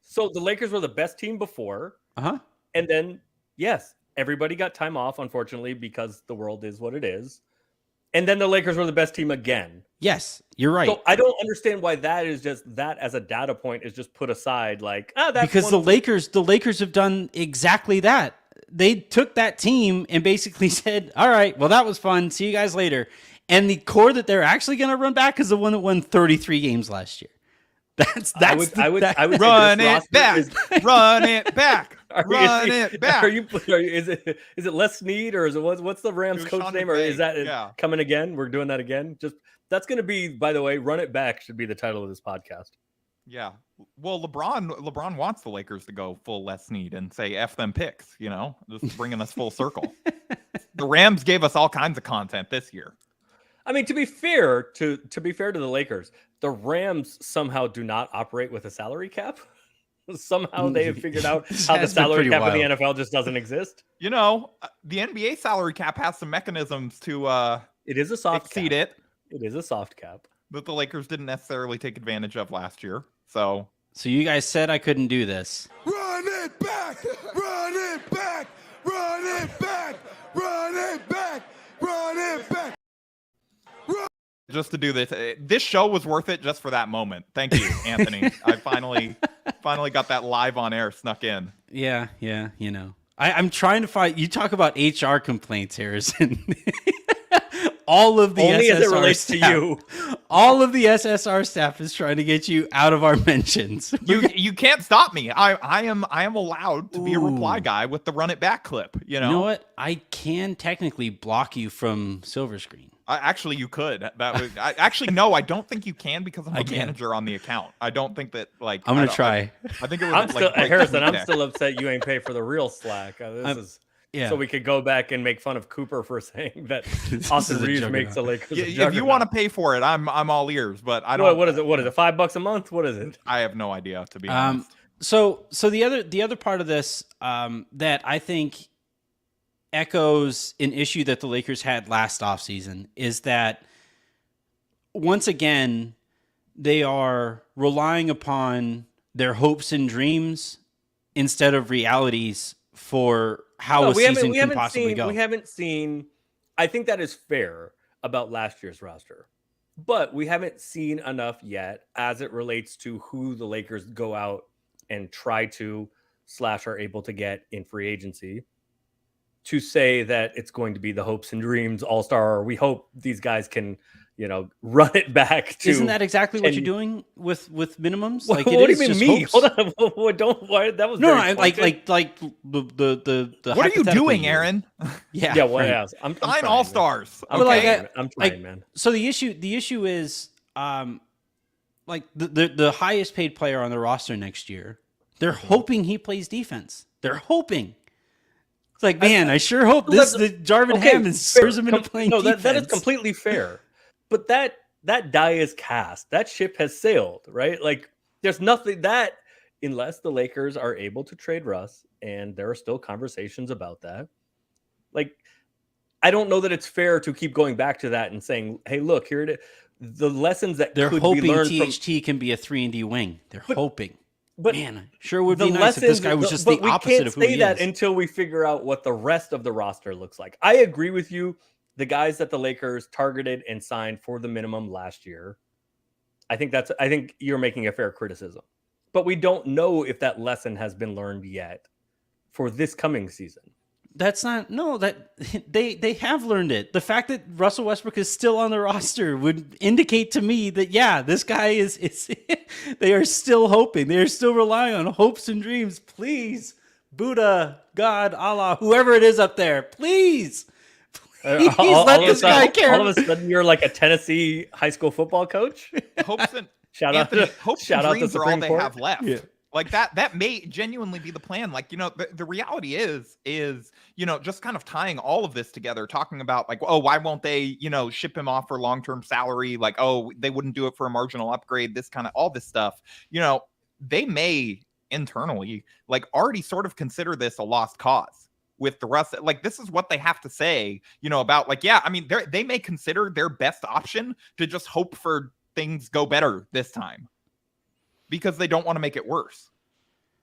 So the Lakers were the best team before. Uh-huh. And then, yes, everybody got time off, unfortunately, because the world is what it is. And then the Lakers were the best team again. Yes, you're right. So I don't understand why that is just that as a data point is just put aside. That's because the Lakers have done exactly that. They took that team and basically said, all right, well, that was fun. See you guys later. And the core that they're actually going to run back is the one that won 33 games last year. I would run it back. Run it back. Run it back. Is it Les Snead or is it what's the Rams coach name? Or is that coming again? We're doing that again. That's going to be, by the way, Run It Back should be the title of this podcast. Yeah. Well, LeBron wants the Lakers to go full Les Snead and say F them picks, just bringing us full circle. The Rams gave us all kinds of content this year. I mean, to be fair to the Lakers, the Rams somehow do not operate with a salary cap. They have figured out how the salary cap in the NFL just doesn't exist. The NBA salary cap has some mechanisms to it is a soft exceed cap. It. It is a soft cap. That the Lakers didn't necessarily take advantage of last year. So you guys said I couldn't do this. Run it back! Run it back! Run it back! Run it back! Run it back! Just to do this show was worth it just for that moment. Thank you, Anthony. I finally got that live on air snuck in. Yeah. I'm trying to find. You talk about HR complaints, Harrison. All of the only SSR as it relates staff, to you. All of the SSR staff is trying to get you out of our mentions. You can't stop me. I am allowed to be a reply guy with the Run It Back clip. You know what? I can technically block you from Silver Screen. Actually, you could. No, I don't think you can because I'm a manager on the account. I don't think that I'm gonna try. I think it was Harrison. I'm still upset you ain't pay for the real Slack. So we could go back and make fun of Cooper for saying that Austin Reeves makes the Lakers. If you want to pay for it, I'm all ears. But I don't. What is it? What is it? $5 a month? What is it? I have no idea, to be honest. So the other part of this that I think echoes an issue that the Lakers had last offseason is that once again they are relying upon their hopes and dreams instead of realities for how a season can possibly go. We haven't seen. I think that is fair about last year's roster, but we haven't seen enough yet as it relates to who the Lakers go out and try to / are able to get in free agency to say that it's going to be the hopes and dreams all-star, or we hope these guys can, run it back to. Isn't that exactly what you're doing with minimums? What do you mean me? Hopes. Hold on. Don't. Why? That was like the. What are you doing, Aaron? Yeah. What else? I'm trying, all-stars. Okay. I'm trying, man. So the issue is, the highest paid player on the roster next year. They're hoping he plays defense. They're hoping. It's like, man, I sure hope Jarvin Hammond spurs him into playing defense. That is completely fair. But that die is cast. That ship has sailed, right? There's nothing that, unless the Lakers are able to trade Russ, and there are still conversations about that. I don't know that it's fair to keep going back to that and saying, hey, look, here it is. The lessons that they're could hoping be learned THT can be a 3-and-D wing. They're hoping. But man, sure would be nice if this guy was just the opposite of who he is. We can't say that until we figure out what the rest of the roster looks like. I agree with you. The guys that the Lakers targeted and signed for the minimum last year, I think you're making a fair criticism. But we don't know if that lesson has been learned yet for this coming season. That they have learned it. The fact that Russell Westbrook is still on the roster would indicate to me that this guy is they are still hoping. They are still relying on hopes and dreams. Please, Buddha, God, Allah, whoever it is up there, please let this guy care. All of a sudden you're like a Tennessee high school football coach. Hopes and shout out to dreams are all they Court. have left. Yeah. That may genuinely be the plan. The reality is, just kind of tying all of this together, talking about why won't they, ship him off for long-term salary? They wouldn't do it for a marginal upgrade, this kind of all this stuff. They may internally already sort of consider this a lost cause. with the Russ. Like, this is what they have to say, about like, yeah, I mean, they may consider their best option to just hope for things go better this time because they don't want to make it worse.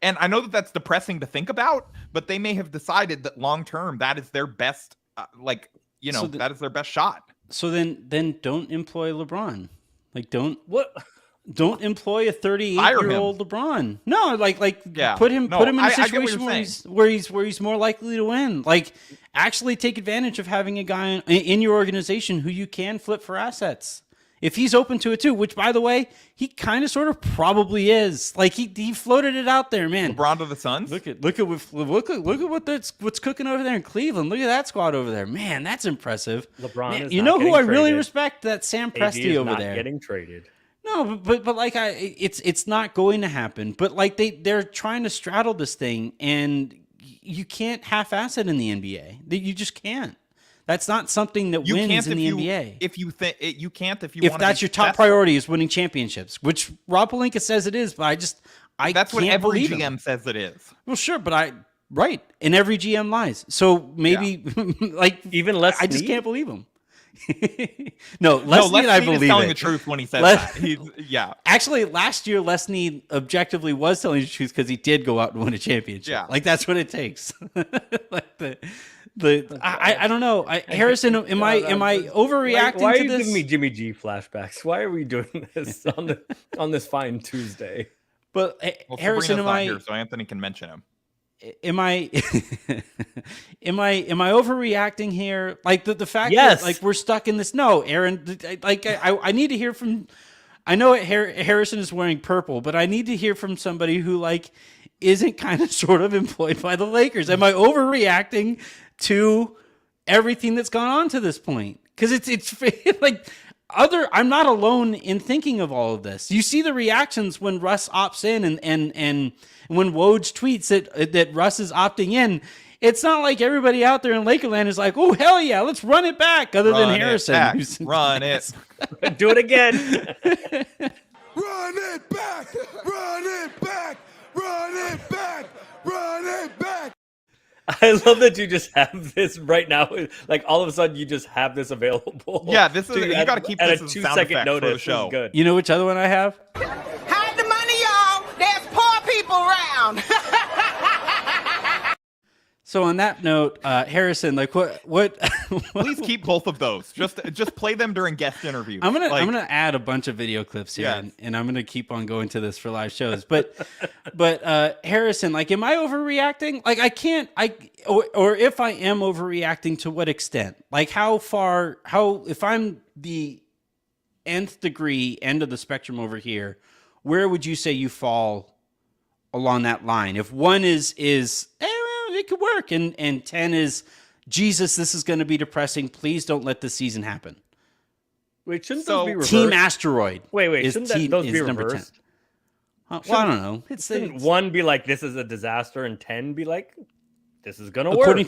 And I know that that's depressing to think about, but they may have decided that long term that is their best, that is their best shot. So then don't employ LeBron. Like, don't employ a Fire 38-year-old LeBron. No, put him in a situation where he's more likely to win. Like, actually take advantage of having a guy in your organization who you can flip for assets. If he's open to it too, which, by the way, he kind of sort of probably is. Like, he floated it out there, man. LeBron to the Suns. Look at what's cooking over there in Cleveland. Look at that squad over there, man. That's impressive. LeBron, man, is you not know who I really traded. respect? That Sam AD Presti is over not there. Getting traded. No, but like it's not going to happen. But like they're trying to straddle this thing, and you can't half-ass it in the NBA. You just can't. That's not something that wins in the NBA. If you think you can't, if that's your top priority is winning championships, which Rob Pelinka says it is, but that's what can't every believe GM him. says it is. Well, sure, but right, and every GM lies. So maybe even Les I just Snead? can't believe him. No, Les Snead, I believe is telling it. the truth when he says that. Actually, last year Les Snead objectively was telling the truth because he did go out and win a championship. Yeah, like that's what it takes. I don't know. Harrison, am I overreacting why are to you this? giving me Jimmy G flashbacks? Why are we doing this on this fine Tuesday? But Harrison, am I here so Anthony can mention him? Am I overreacting here? Like the fact Yes. that like we're stuck in this. No, Aaron. I need to hear from. I know Harrison is wearing purple, but I need to hear from somebody who like isn't kind of sort of employed by the Lakers. Am I overreacting to everything that's gone on to this point? Because it's like I'm not alone in thinking of all of this. You see the reactions when Russ opts in and when Woj tweets that Russ is opting in. It's not like everybody out there in Lakerland is like, oh, hell yeah, let's run it back, other than Harrison. Run it. Do it again. Run it back! Run it back! Run it back! Run it back! I love that you just have this right now. Like all of a sudden, you just have this available. Yeah, this is you got to keep at this a as a 2 sound second effect notice. for the show. This is good. You know which other one I have? Hide the money, y'all. There's poor people around. So on that note, Harrison, like what? Please keep both of those. Just play them during guest interviews. I'm gonna add a bunch of video clips here, Yes. and I'm gonna keep on going to this for live shows. But Harrison, like, am I overreacting? Like, I can't. Or if I am overreacting, to what extent? Like, if I'm the nth degree end of the spectrum over here, where would you say you fall along that line? If 1 is it could work, and 10 is Jesus, this is going to be depressing. Please don't let this season happen. Wait, shouldn't those be reversed? Team Asteroid. Wait, shouldn't those be number 10. reversed? Well, I don't know. Shouldn't 1 be like this is a disaster, and 10 be like this is gonna work? According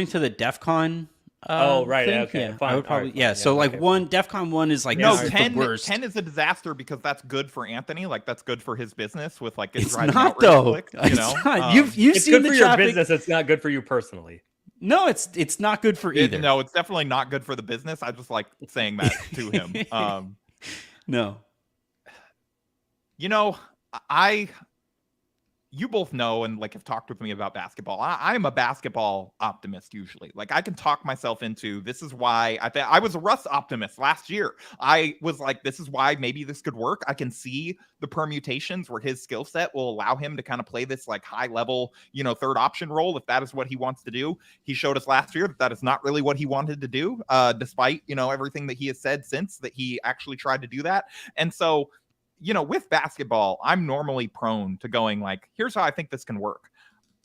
to the DEF CON. Right. Thing, Okay. yeah, Fine. I would probably, All right, So okay. like DEF CON 1 is like No, this is 10, the worst. 10 is a disaster because that's good for Anthony. Like, that's good for his business with, like, his It's driving not out really though. quick, It's not. You've It's seen good the for your traffic. business. It's not good for you personally. No, it's not good for either. No, it's definitely not good for the business. I just like saying that to him. No. You both know and like have talked with me about basketball. I'm a basketball optimist usually. Like, I can talk myself into this is why I was a Russ optimist last year. I was like, this is why maybe this could work. I can see the permutations where his skill set will allow him to kind of play this like high level, third option role if that is what he wants to do. He showed us last year that is not really what he wanted to do, despite everything that he has said since that he actually tried to do that. And so, with basketball, I'm normally prone to going like, here's how I think this can work.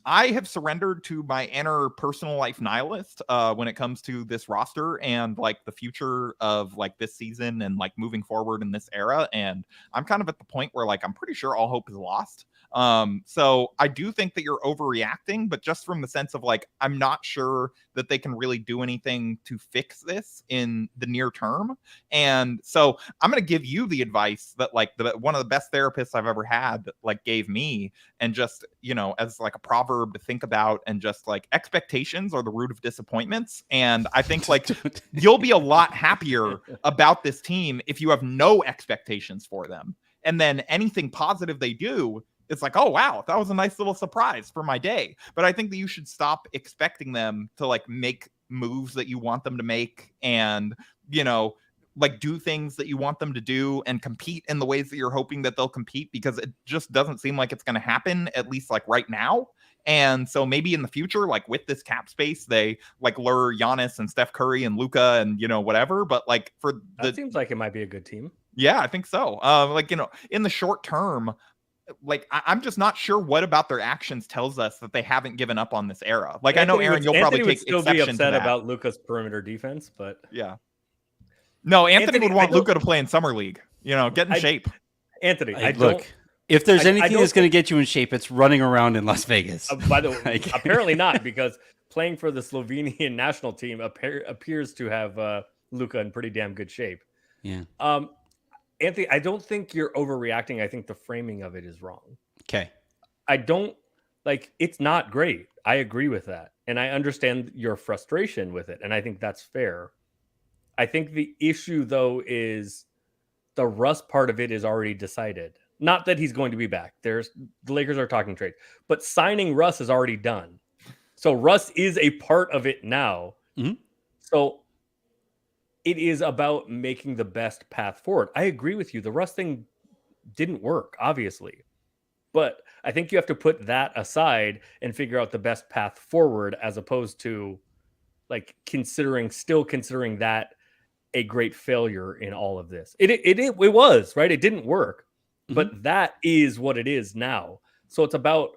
I have surrendered to my inner personal life nihilist when it comes to this roster and like the future of like this season and like moving forward in this era. And I'm kind of at the point where like, I'm pretty sure all hope is lost. So I do think that you're overreacting, but just from the sense of like, I'm not sure that they can really do anything to fix this in the near term. And so I'm going to give you the advice that like one of the best therapists I've ever had like gave me, and just, you know, as like a proverb to think about, and just like expectations are the root of disappointments. And I think like you'll be a lot happier about this team if you have no expectations for them. And then anything positive they do, it's like, oh, wow, that was a nice little surprise for my day. But I think that you should stop expecting them to like make moves that you want them to make, and, you know, like do things that you want them to do, and compete in the ways that you're hoping that they'll compete, because it just doesn't seem like it's going to happen, at least like right now. And so maybe in the future, like with this cap space, they like lure Giannis and Steph Curry and Luka and, you know, whatever. But like for that seems like it might be a good team. Yeah, I think so. Like, you know, in the short term, like I'm just not sure what about their actions tells us that they haven't given up on this era. Like, I know, Aaron, you'll probably take still exception be upset to that. about Luka's perimeter defense, but yeah. No, Anthony would want Luka to play in summer league. You know, get in shape. Anthony, look, if there's anything that's going to get you in shape, it's running around in Las Vegas. By the way, apparently not, because playing for the Slovenian national team appears to have Luka in pretty damn good shape. Yeah. Anthony, I don't think you're overreacting. I think the framing of it is wrong. Okay. I don't like, it's not great. I agree with that. And I understand your frustration with it. And I think that's fair. I think the issue, though, is the Russ part of it is already decided. Not that he's going to be back. The Lakers are talking trade, but signing Russ is already done. So Russ is a part of it now. Mm-hmm. So it is about making the best path forward. I agree with you. The Russ thing didn't work, obviously. But I think you have to put that aside and figure out the best path forward, as opposed to like still considering that a great failure in all of this. It was, right? It didn't work, but that is what it is now. So it's about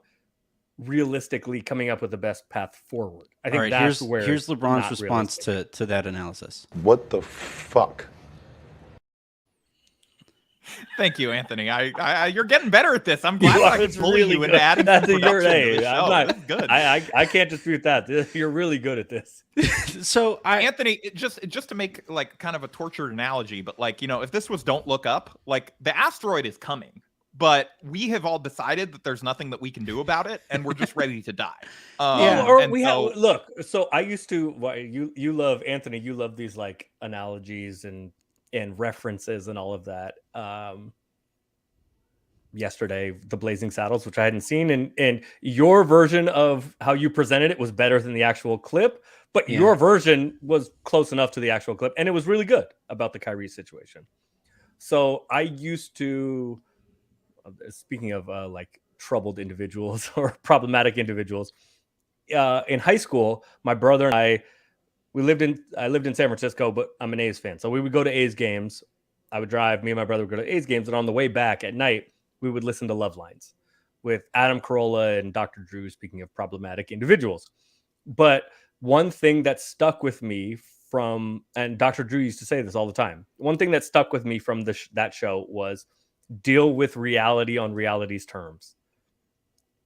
realistically coming up with the best path forward. I think here's LeBron's response to that analysis. What the fuck? Thank you, Anthony. You're getting better at this. I'm glad I could bully you into adding some production to the show. That's good. I can't dispute that. You're really good at this. So Anthony, just to make like kind of a tortured analogy, but like, you know, if this was Don't Look Up, like the asteroid is coming, but we have all decided that there's nothing that we can do about it, and we're just ready to die. Look. So I used to. You love Anthony. You love these like analogies and references and all of that. Yesterday, the Blazing Saddles, which I hadn't seen, and your version of how you presented it was better than the actual clip, but your version was close enough to the actual clip, and it was really good about the Kyrie situation. So I used to, speaking of like troubled individuals or problematic individuals, in high school, my brother and I lived in San Francisco, but I'm an A's fan. So we would go to A's games. I would drive, me and my brother would go to A's games. And on the way back at night, we would listen to Love Lines with Adam Carolla and Dr. Drew, speaking of problematic individuals. But one thing that stuck with me and Dr. Drew used to say this all the time, one thing that stuck with me from that show was deal with reality on reality's terms.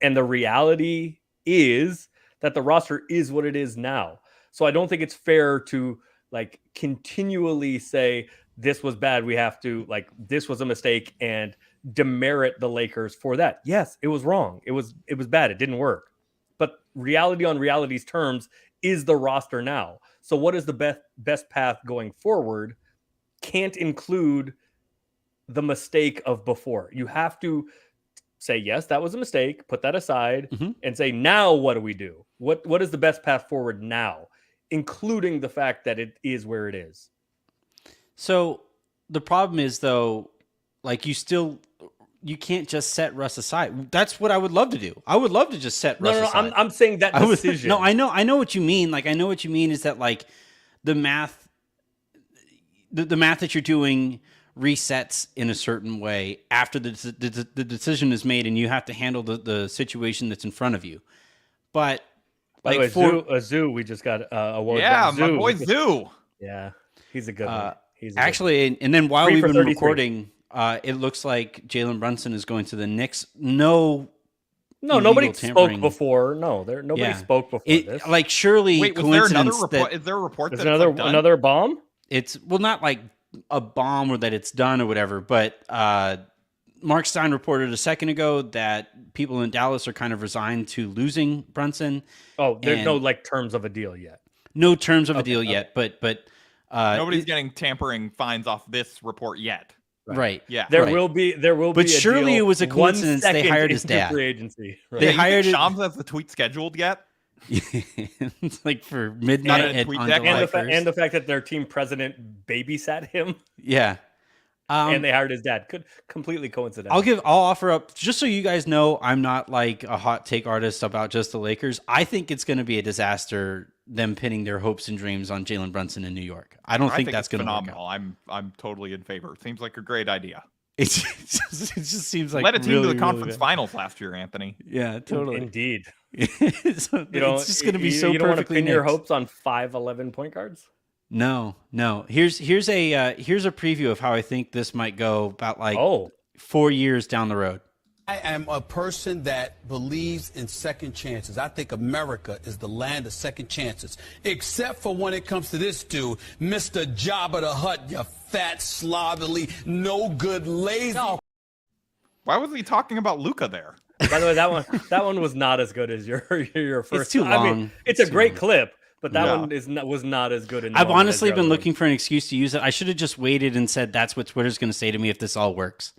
And the reality is that the roster is what it is now. So I don't think it's fair to like continually say this was bad. We have to like, this was a mistake and demerit the Lakers for that. Yes, it was wrong. It was bad. It didn't work. But reality on reality's terms is the roster now. So what is the best path going forward? Can't include the mistake of before. You have to say, yes, that was a mistake, put that aside, and say, now what do we do? What is the best path forward now, including the fact that it is where it is? So the problem is, though, like you can't just set Russ aside. That's what I would love to do. I would love to just set Russ aside. I'm saying that decision. I know what you mean. Like, I know what you mean is that like the math that you're doing resets in a certain way after the decision is made, and you have to handle the situation that's in front of you. But by the way, Zoo, we just got award. Yeah, my boy Zoo. Yeah, he's a good one. And then while we've been recording, it looks like Jalen Brunson is going to the Knicks. No No, nobody illegal spoke tampering. before. No, nobody Yeah. spoke before this. Like surely Wait, was there another coincidence report? that Is there a report There's that's done? another bomb. it's not like a bomb or that it's done or whatever, but Mark Stein reported a second ago that people in Dallas are kind of resigned to losing Brunson. Oh, there's And- no like terms of a deal yet. No terms of a Okay, deal okay. yet, but Nobody's getting tampering fines off this report yet. right. Yeah. There Right. will be. But a surely deal it was a 1 coincidence they second hired his into dad. free agency. Right? They Yeah, you hired think it- Shams has the tweet scheduled yet? It's like for Got midnight a at, tweet on deck. July and, 1st. and the fact that their team president babysat him Yeah. and they hired his dad could completely coincidental. I'll offer up, just so you guys know, I'm not like a hot take artist about just the Lakers. I think it's going to be a disaster, them pinning their hopes and dreams on Jalen Brunson in New York. I don't think that's it's going to work phenomenal. out. I'm totally in favor. Seems like a great idea. It just seems like Led a team really, to the really conference bad. finals last year, Anthony. Yeah, totally. Indeed. So You know, it's just going to be you so don't want to perfectly pin your mixed. hopes on 5'11" point guards. No. Here's a preview of how I think this might go about like 4 years down the road. I am a person that believes in second chances. I think America is the land of second chances, except for when it comes to this dude, Mr. Jabba the Hutt, you fat, slovenly, no good, lazy. Why was he talking about Luca there? By the way, that one was not as good as your first. It's too I mean, long. it's a Too great long. clip, but that Yeah. one was not as good. I've honestly been looking for an excuse to use it. I should have just waited and said that's what Twitter's going to say to me if this all works.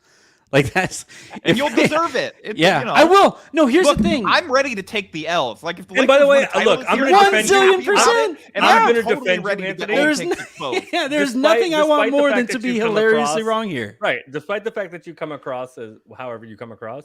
Like that's And you'll deserve it. It's, Yeah, you know. I will. No, here's Look, the thing. I'm ready to take the L's. Like if the And by the Lakers way, win the title look, this I'm year, gonna I'm defend happy you. about it, 1,000,000%. and I'm I'm gonna totally defend you, ready to get Anthony. all There's takes no- exposed. there's Despite- nothing I want despite the more fact than that to be you come hilariously across- wrong here. Right. Despite the fact that you come across as however you come across,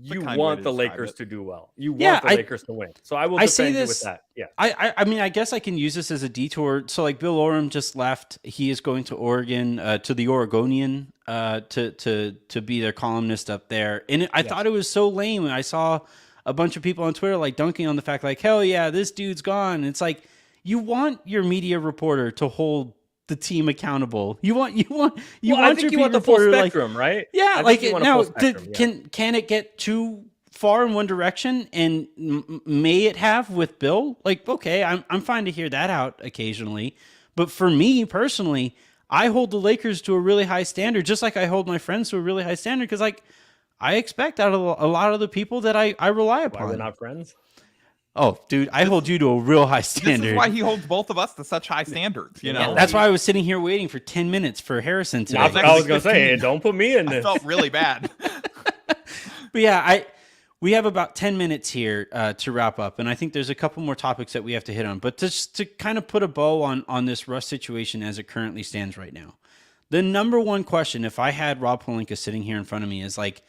you kind way want to the describe Lakers it. to do well. You want Yeah, the Lakers to win. So I will I say defend you with this- that. Yeah. I mean, I guess I can use this as a detour. So, like, Bill Oram just left. He is going to Oregon, to the Oregonian, to be their columnist up there. And I thought it was so lame. I saw a bunch of people on Twitter like dunking on the fact, like, hell yeah, this dude's gone. And it's like, you want your media reporter to hold the team accountable. You want I your think you want beat the full reporter, like, spectrum, right? yeah, I think like you want a now, full spectrum, yeah. can it get too far in one direction? And may it have with Bill? Like, okay, I'm fine to hear that out occasionally, but for me personally, I hold the Lakers to a really high standard, just like I hold my friends to a really high standard, because like I expect out of a lot of the people that I rely Why upon. we're not friends? Oh, dude, I hold you to a real high This standard. is why he holds both of us to such high standards. You know, Yeah, that's why I was sitting here waiting for 10 minutes for Harrison today. I was going to 15. say, don't put me in I this. felt really bad. But yeah, we have about 10 minutes here to wrap up, and I think there's a couple more topics that we have to hit on. But just to kind of put a bow on this Russ situation as it currently stands right now, the number one question, if I had Rob Pelinka sitting here in front of me, is like,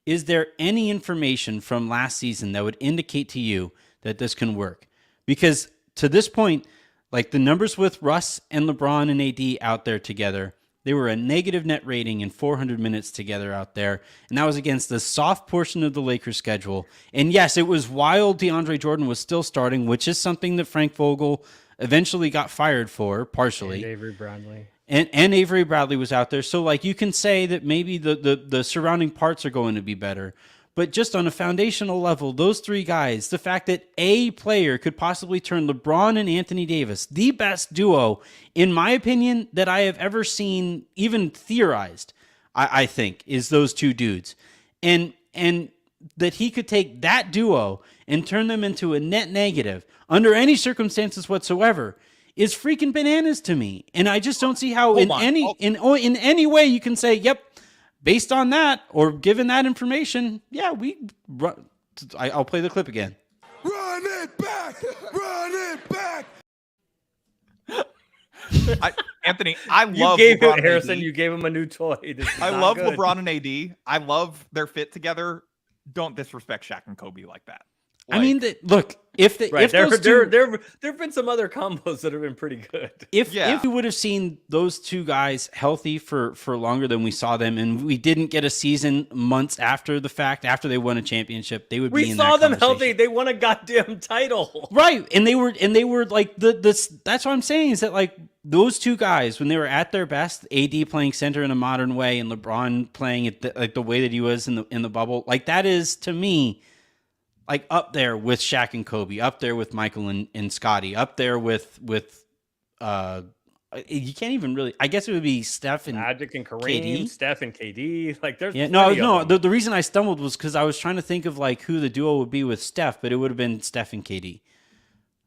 is there any information from last season that would indicate to you that this can work? Because to this point, like the numbers with Russ and LeBron and AD out there together, they were a negative net rating in 400 minutes together out there. And that was against the soft portion of the Lakers schedule. And yes, it was while DeAndre Jordan was still starting, which is something that Frank Vogel eventually got fired for, partially. And Avery Bradley. And Avery Bradley was out there. So like you can say that maybe the surrounding parts are going to be better. But just on a foundational level, those three guys, the fact that a player could possibly turn LeBron and Anthony Davis, the best duo, in my opinion, that I have ever seen, even theorized, I think, is those two dudes. And that he could take that duo and turn them into a net negative under any circumstances whatsoever is freaking bananas to me. And I just don't see how in any way you can say, yep, based on that or given that information, yeah, I'll play the clip again. Run it back! Run it back! Anthony, I You love gave LeBron him, Harrison, and AD. you gave him a new toy. This is I not love good. LeBron and AD. I love their fit together. Don't disrespect Shaq and Kobe like that. I mean, look, if Right. those two, There have been some other combos that have been pretty good. if Yeah. we would have seen those two guys healthy for longer than we saw them, and we didn't get a season months after the fact, after they won a championship, they would be We in saw that them conversation. healthy. They won a goddamn title. Right. And they were like that's what I'm saying is that like those two guys, when they were at their best, AD playing center in a modern way and LeBron playing it like the way that he was in the bubble, like that is to me like up there with Shaq and Kobe, up there with Michael and Scotty, up there with you can't even really. I guess it would be Steph and Magic and Kareem, KD. Steph and KD. Like there's no. The reason I stumbled was because I was trying to think of like who the duo would be with Steph, but it would have been Steph and KD.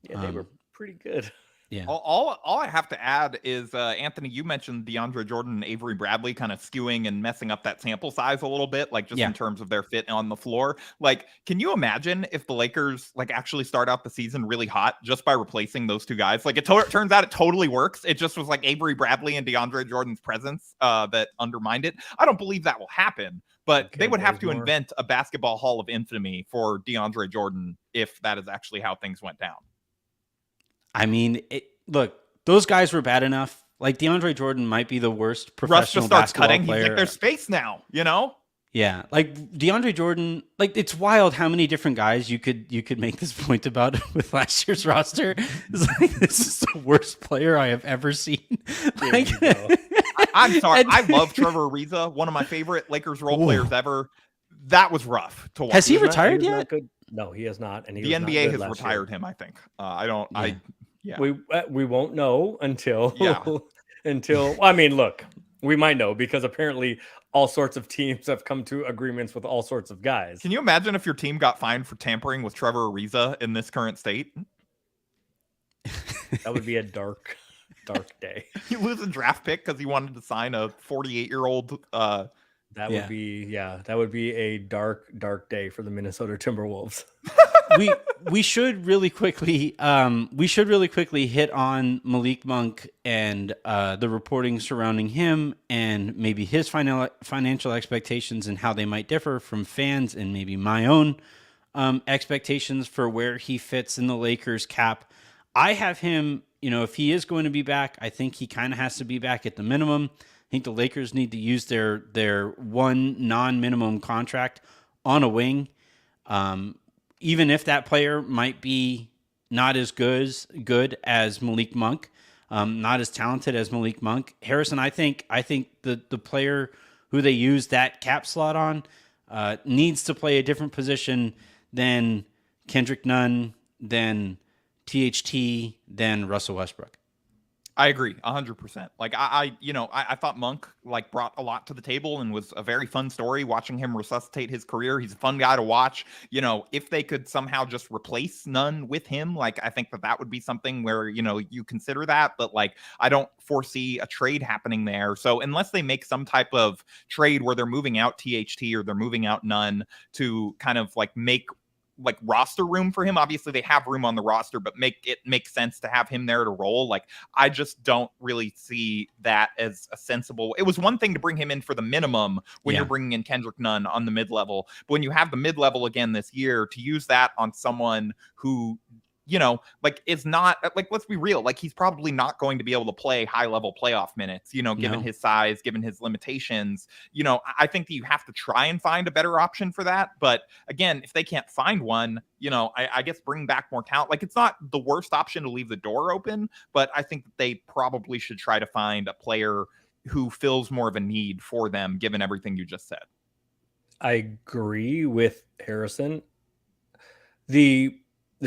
Yeah, they were pretty good. Yeah. All I have to add is, Anthony, you mentioned DeAndre Jordan and Avery Bradley kind of skewing and messing up that sample size a little bit, like just in terms of their fit on the floor. Like, can you imagine if the Lakers like actually start out the season really hot just by replacing those two guys? Like, it turns out it totally works. It just was like Avery Bradley and DeAndre Jordan's presence that undermined it. I don't believe that will happen, but they would have to invent a basketball hall of infamy for DeAndre Jordan if that is actually how things went down. I mean, look, those guys were bad enough. Like DeAndre Jordan might be the worst professional basketball player. He's like, there's space now, you know? Yeah, like DeAndre Jordan, like it's wild how many different guys you could make this point about with last year's roster. It's like this is the worst player I have ever seen. Like, I'm sorry, I love Trevor Ariza, one of my favorite Lakers role players ever. That was rough to watch. Has he retired yet? No, he has not. And the NBA has retired him. I think. We won't know until I mean, look, we might know because apparently all sorts of teams have come to agreements with all sorts of guys. Can you imagine if your team got fined for tampering with Trevor Ariza in this current state? That would be a dark day. You lose a draft pick because he wanted to sign a 48-year-old. That would be a dark day for the Minnesota Timberwolves. we should really quickly hit on Malik Monk and the reporting surrounding him and maybe his financial expectations and how they might differ from fans and maybe my own expectations for where he fits in the Lakers cap. I have him, if he is going to be back, I think he kind of has to be back at the minimum. I think the Lakers need to use their one non-minimum contract on a wing. Even if that player might be not as good as Malik Monk, not as talented as Malik Monk. Harrison, I think the player who they use that cap slot on needs to play a different position than Kendrick Nunn, than THT, than Russell Westbrook. I agree 100%. Like I thought Monk like brought a lot to the table and was a very fun story watching him resuscitate his career. He's a fun guy to watch. If they could somehow just replace Nunn with him, like I think that would be something where, you consider that, but like I don't foresee a trade happening there. So unless they make some type of trade where they're moving out THT or they're moving out Nunn to kind of like make like roster room for him. Obviously they have room on the roster, but make sense to have him there to roll. Like I just don't really see that as a sensible. It was one thing to bring him in for the minimum when you're bringing in Kendrick Nunn on the mid-level, but when you have the mid-level again this year, to use that on someone who like is not like, let's be real, like he's probably not going to be able to play high level playoff minutes, given his size, given his limitations. I think that you have to try and find a better option for that. But again, if they can't find one, I guess bring back more talent. Like it's not the worst option to leave the door open, but I think that they probably should try to find a player who fills more of a need for them, given everything you just said. I agree with Harrison. The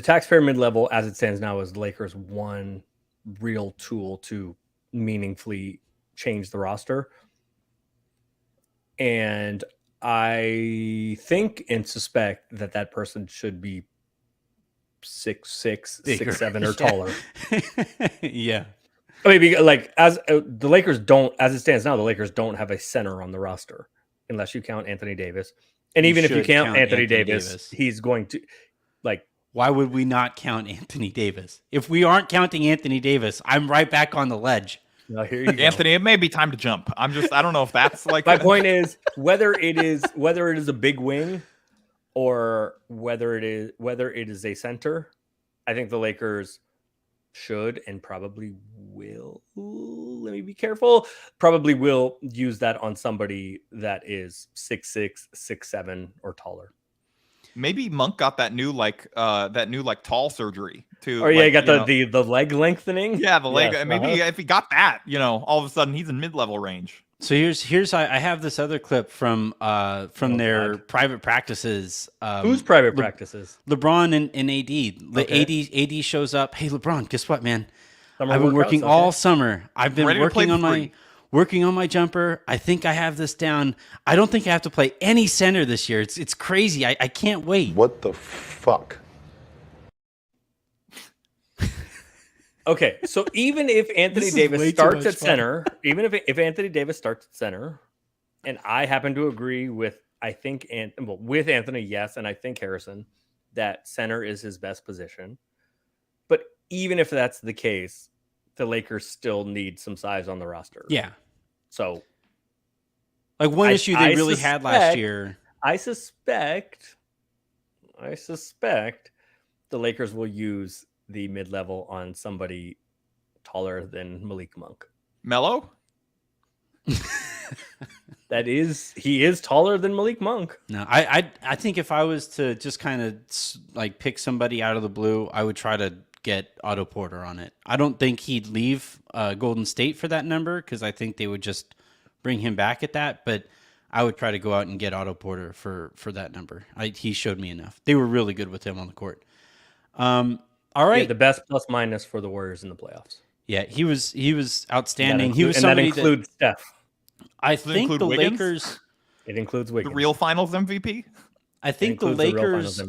taxpayer mid-level, as it stands now, is the Lakers' one real tool to meaningfully change the roster. And I think and suspect that person should be 6'6", 6'7", or taller. Yeah. I mean, like as the Lakers don't, as it stands now, the Lakers don't have a center on the roster unless you count Anthony Davis. And even if you count Anthony Davis, he's going to like. Why would we not count Anthony Davis? If we aren't counting Anthony Davis, I'm right back on the ledge. No, here you go. Anthony, it may be time to jump. I don't know if that's like my point is whether it is a big wing or whether it is a center. I think the Lakers should and probably will. Let me be careful. Probably will use that on somebody that is 6'6", 6'7", or taller. Maybe Monk got that new tall surgery too. Oh yeah, he got the leg lengthening. Yeah, the leg. Yes, Maybe if he got that, all of a sudden he's in mid-level range. So here's I have this other clip from their private practices. Whose private practices? LeBron and AD. Okay. AD shows up. Hey LeBron, guess what, man? Summer I've been working workouts, all summer. I've been Ready to play working on my jumper. I think I have this down. I don't think I have to play any center this year. It's crazy. I can't wait. What the fuck? Okay, so even if Anthony Davis starts at center, even if Anthony Davis starts at center, and I happen to agree with with Anthony, yes, and I think Harrison that center is his best position. But even if that's the case, the Lakers still need some size on the roster. Yeah. So, like one issue they really had last year. I suspect the Lakers will use the mid-level on somebody taller than Malik Monk. Melo? He is taller than Malik Monk. No, I think if I was to just kind of like pick somebody out of the blue, I would try to get Otto Porter on it. I don't think he'd leave Golden State for that number because I think they would just bring him back at that. But I would try to go out and get Otto Porter for that number. He showed me enough. They were really good with him on the court. All right, the best plus minus for the Warriors in the playoffs. Yeah, he was outstanding. That includes Steph. I think the Wiggins? Lakers. It includes Wiggins, the real Finals MVP. I think the Lakers.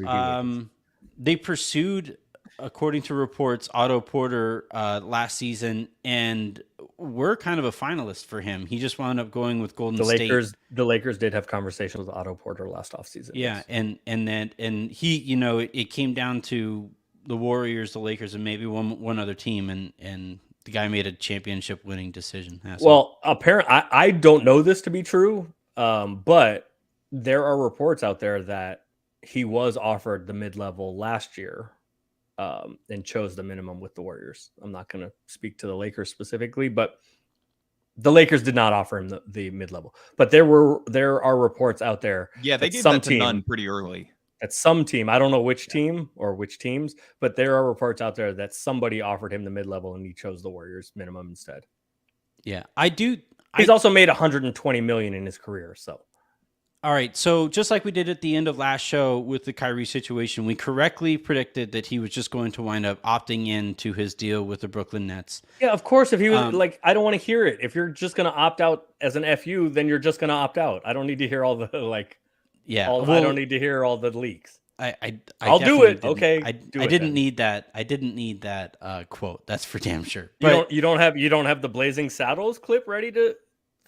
They pursued, according to reports, Otto Porter last season, and we're kind of a finalist for him. He just wound up going with Golden State. The Lakers did have conversations with Otto Porter last offseason. Yeah, yes. and he, it came down to the Warriors, the Lakers, and maybe one other team, and the guy made a championship winning decision. Well, apparently, I don't know this to be true, but there are reports out there that he was offered the mid-level last year and chose the minimum with the Warriors. I'm not going to speak to the Lakers specifically, but the Lakers did not offer him the mid-level. But there are reports out there. Yeah, they gave that to none pretty early. At some team, I don't know which team or which teams, but there are reports out there that somebody offered him the mid-level and he chose the Warriors minimum instead. Yeah, I do. He's also made $120 million in his career. So, all right. So just like we did at the end of last show with the Kyrie situation, we correctly predicted that he was just going to wind up opting into his deal with the Brooklyn Nets. Yeah, of course. If he was I don't want to hear it. If you're just going to opt out as an FU, then you're just going to opt out. I don't need to hear all the Yeah, I don't need to hear all the leaks. I'll do it. Okay, I didn't need that. I didn't need that quote. That's for damn sure. You don't have the Blazing Saddles clip ready to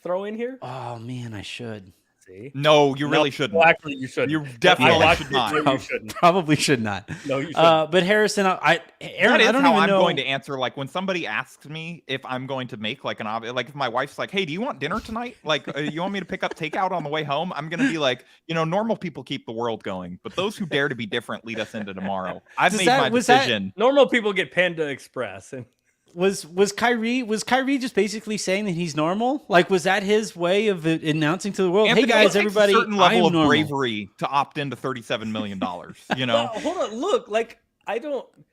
throw in here? Oh man, I should. See? No, you really shouldn't. Well, actually, you should. You definitely should not. You shouldn't. Probably should not. No, you shouldn't. But Harrison, Aaron, that is I'm going to answer. Like when somebody asks me if I'm going to make like if my wife's like, "Hey, do you want dinner tonight? Like, you want me to pick up takeout on the way home?" I'm going to be like, normal people keep the world going, but those who dare to be different lead us into tomorrow. I've made my decision. Normal people get Panda Express and. Was Kyrie just basically saying that he's normal? Like, was that his way of announcing to the world, Anthony, "Hey guys, everybody, a certain level of normal." bravery to opt into $37 million. Well, hold on, look,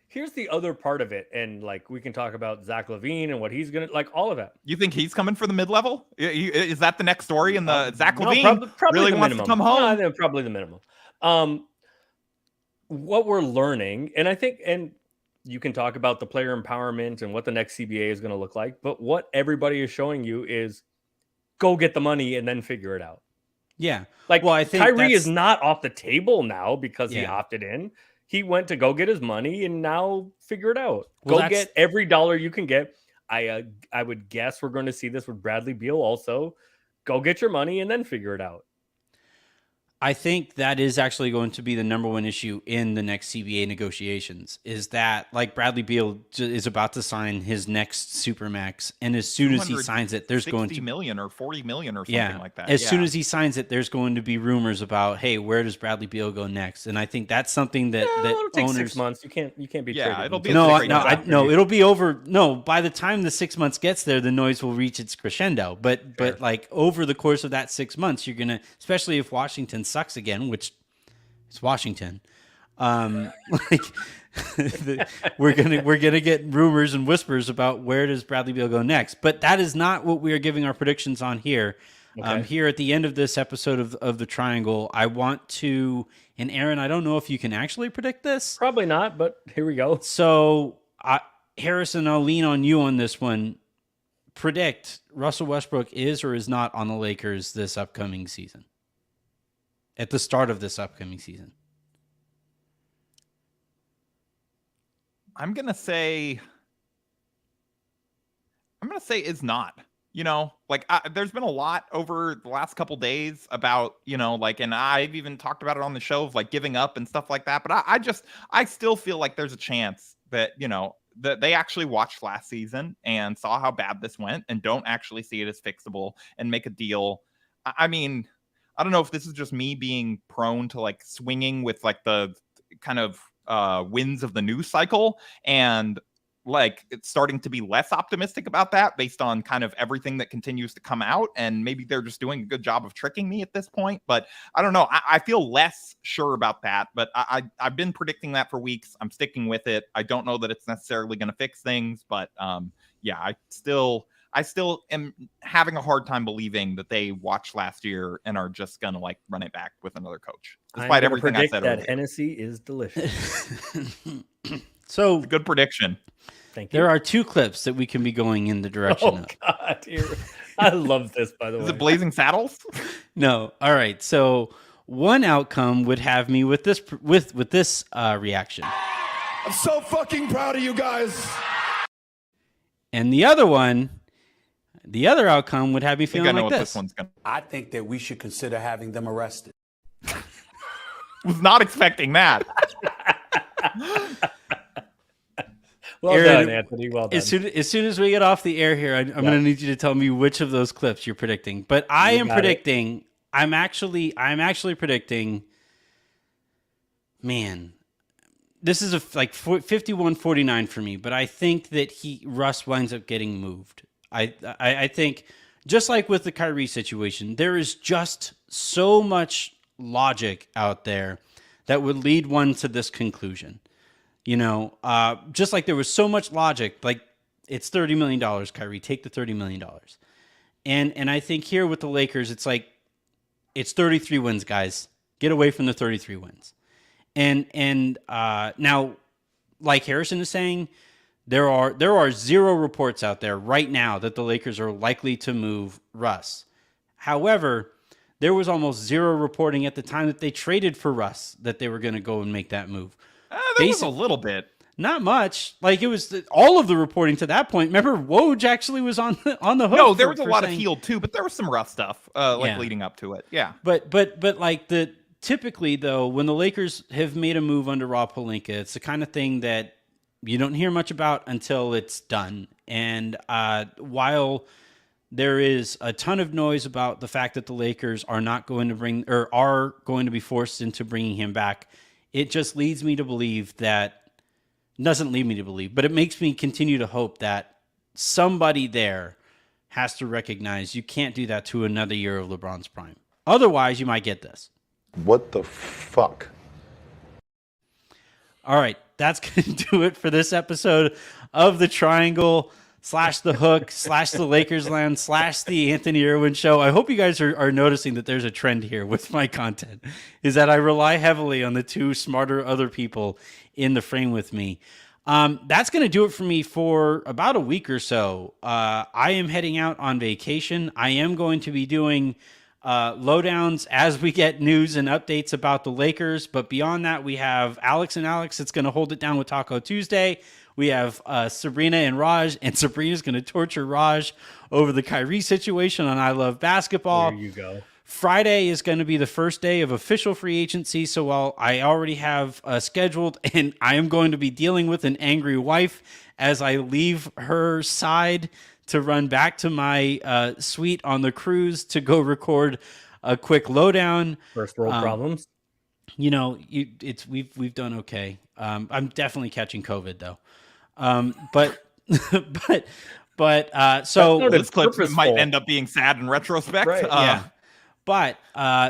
here's the other part of it, and we can talk about Zach LaVine and what he's gonna all of that. You think he's coming for the mid-level? Is that the next story in the Zach LaVine probably really the wants minimum. to come home? No, I think probably the minimum. What we're learning, and I think, and you can talk about the player empowerment and what the next CBA is going to look like, but what everybody is showing you is go get the money and then figure it out. Yeah. I think Kyrie is not off the table now because he opted in. He went to go get his money and now figure it out. Go get every dollar you can get. I would guess we're going to see this with Bradley Beal also. Go get your money and then figure it out. I think that is actually going to be the number one issue in the next CBA negotiations is that Bradley Beal is about to sign his next Supermax. And as soon as he signs it, there's going to $60 million or $40 million or something like that. As soon as he signs it, there's going to be rumors about, hey, where does Bradley Beal go next? And I think that's something that it'll take owners 6 months. You can't be traded. It'll be it'll be over. No, by the time the 6 months gets there, the noise will reach its crescendo. But over the course of that 6 months, you're going to, especially if Washington sucks again, which It's Washington. Like we're gonna get rumors and whispers about where does Bradley Beal go next, but that is not what we are giving our predictions on here. Okay. Here at the end of this episode of the Triangle, I want to, and Aaron, I don't know if you can actually predict this. Probably not, but here we go. So, Harrison, I'll lean on you on this one. Predict Russell Westbrook is or is not on the Lakers this upcoming season. At the start of this upcoming season. I'm gonna say is not. You know, like there's been a lot over the last couple days about, you know, like, and I've even talked about it on the show of like giving up and stuff like that. But I still feel like there's a chance that, you know, that they actually watched last season and saw how bad this went and don't actually see it as fixable and make a deal. I mean, I don't know if this is just me being prone to like swinging with like the kind of winds of the news cycle and like it's starting to be less optimistic about that based on kind of everything that continues to come out. And maybe they're just doing a good job of tricking me at this point, but I don't know. I feel less sure about that, but I've been predicting that for weeks. I'm sticking with it. I don't know that it's necessarily going to fix things, but yeah, I still am having a hard time believing that they watched last year and are just going to like run it back with another coach. Despite everything I said, that Hennessy is delicious. So it's a good prediction. Thank you. there are two clips that we can be going in the direction of. God, I love this, by the way. Is it Blazing Saddles? No. All right. So one outcome would have me with this reaction. I'm so fucking proud of you guys. And the other outcome would have me I think I feeling know like what this. this one's going to. I think that we should consider having them arrested. Was not expecting that. Well Aaron, done, Anthony. Well done. As soon as we get off the air here, I'm going to need you to tell me which of those clips you're predicting. But I am predicting. I'm actually predicting. Man, this is like 51-49 for me. But I think that Russ winds up getting moved. I think just like with the Kyrie situation, there is just so much logic out there that would lead one to this conclusion. You know, just like there was so much logic, like it's $30 million, Kyrie, take the $30 million. And I think here with the Lakers, it's like, it's 33 wins, guys. Get away from the 33 wins. And now, like Harrison is saying, there are zero reports out there right now that the Lakers are likely to move Russ. However, there was almost zero reporting at the time that they traded for Russ that they were going to go and make that move. There was a little bit. Not much. Like it was all of the reporting to that point. Remember, Woj actually was on the hook. No, there was a lot of heel too, but there was some rough stuff Yeah. leading up to it. Yeah. But like typically though, when the Lakers have made a move under Rob Pelinka, it's the kind of thing that you don't hear much about until it's done. And while there is a ton of noise about the fact that the Lakers are not going to bring or are going to be forced into bringing him back, it just leads me to believe that. Doesn't lead me to believe, but it makes me continue to hope that somebody there has to recognize you can't do that to another year of LeBron's prime. Otherwise, you might get this. What the fuck? All right, that's going to do it for this episode of the Triangle / the Hook / the Lakers Land / the Anthony Irwin Show. I hope you guys are noticing that there's a trend here with my content, is that I rely heavily on the two smarter other people in the frame with me. That's going to do it for me for about a week or so. I am heading out on vacation. I am going to be doing lowdowns as we get news and updates about the Lakers. But beyond that, we have Alex and Alex that's going to hold it down with Taco Tuesday. We have Sabrina and Raj, and Sabrina's going to torture Raj over the Kyrie situation on I Love Basketball. There you go. Friday is going to be the first day of official free agency, so while I already have scheduled, and I am going to be dealing with an angry wife as I leave her side to run back to my suite on the cruise to go record a quick lowdown. First world problems. You know, we've done okay. I'm definitely catching COVID though. But so this clip might end up being sad in retrospect. Right. yeah. But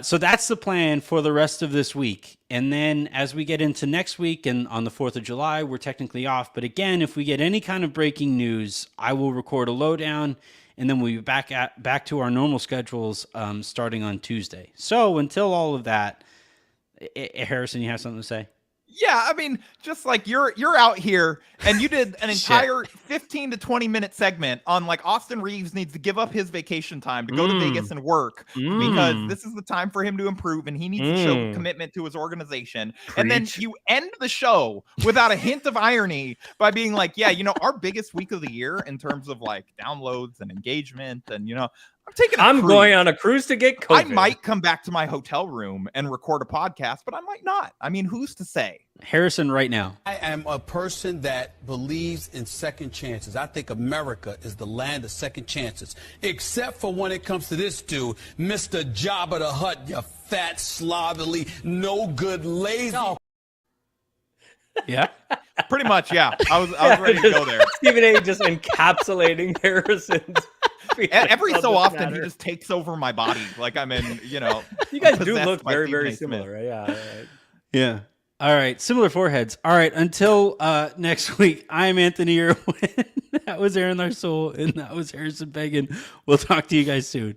so that's the plan for the rest of this week. And then as we get into next week and on the 4th of July, we're technically off. But again, if we get any kind of breaking news, I will record a lowdown and then we'll be back to our normal schedules starting on Tuesday. So until all of that, Harrison, you have something to say? Yeah, I mean, just like you're out here and you did an entire 15 to 20 minute segment on like Austin Reeves needs to give up his vacation time to go to Vegas and work because this is the time for him to improve and he needs to show commitment to his organization. And then you end the show without a hint of irony by being like, yeah, you know, our biggest week of the year in terms of like downloads and engagement and, you know, I'm going on a cruise to get COVID. I might come back to my hotel room and record a podcast, but I might not. I mean, who's to say? Harrison, right now. I am a person that believes in second chances. I think America is the land of second chances, except for when it comes to this dude, Mr. Jabba the Hutt, you fat, slovenly, no good, lazy. Yeah. Pretty much, yeah. I was ready to go there. Stephen A. just encapsulating Harrison's. Every so often, he just takes over my body. Like I'm in, you know. You guys do look very, very similar, right? Yeah. Yeah. All right. Similar foreheads. All right. Until next week, I'm Anthony Irwin. That was Aaron Larsoul, and that was Harrison Began. We'll talk to you guys soon.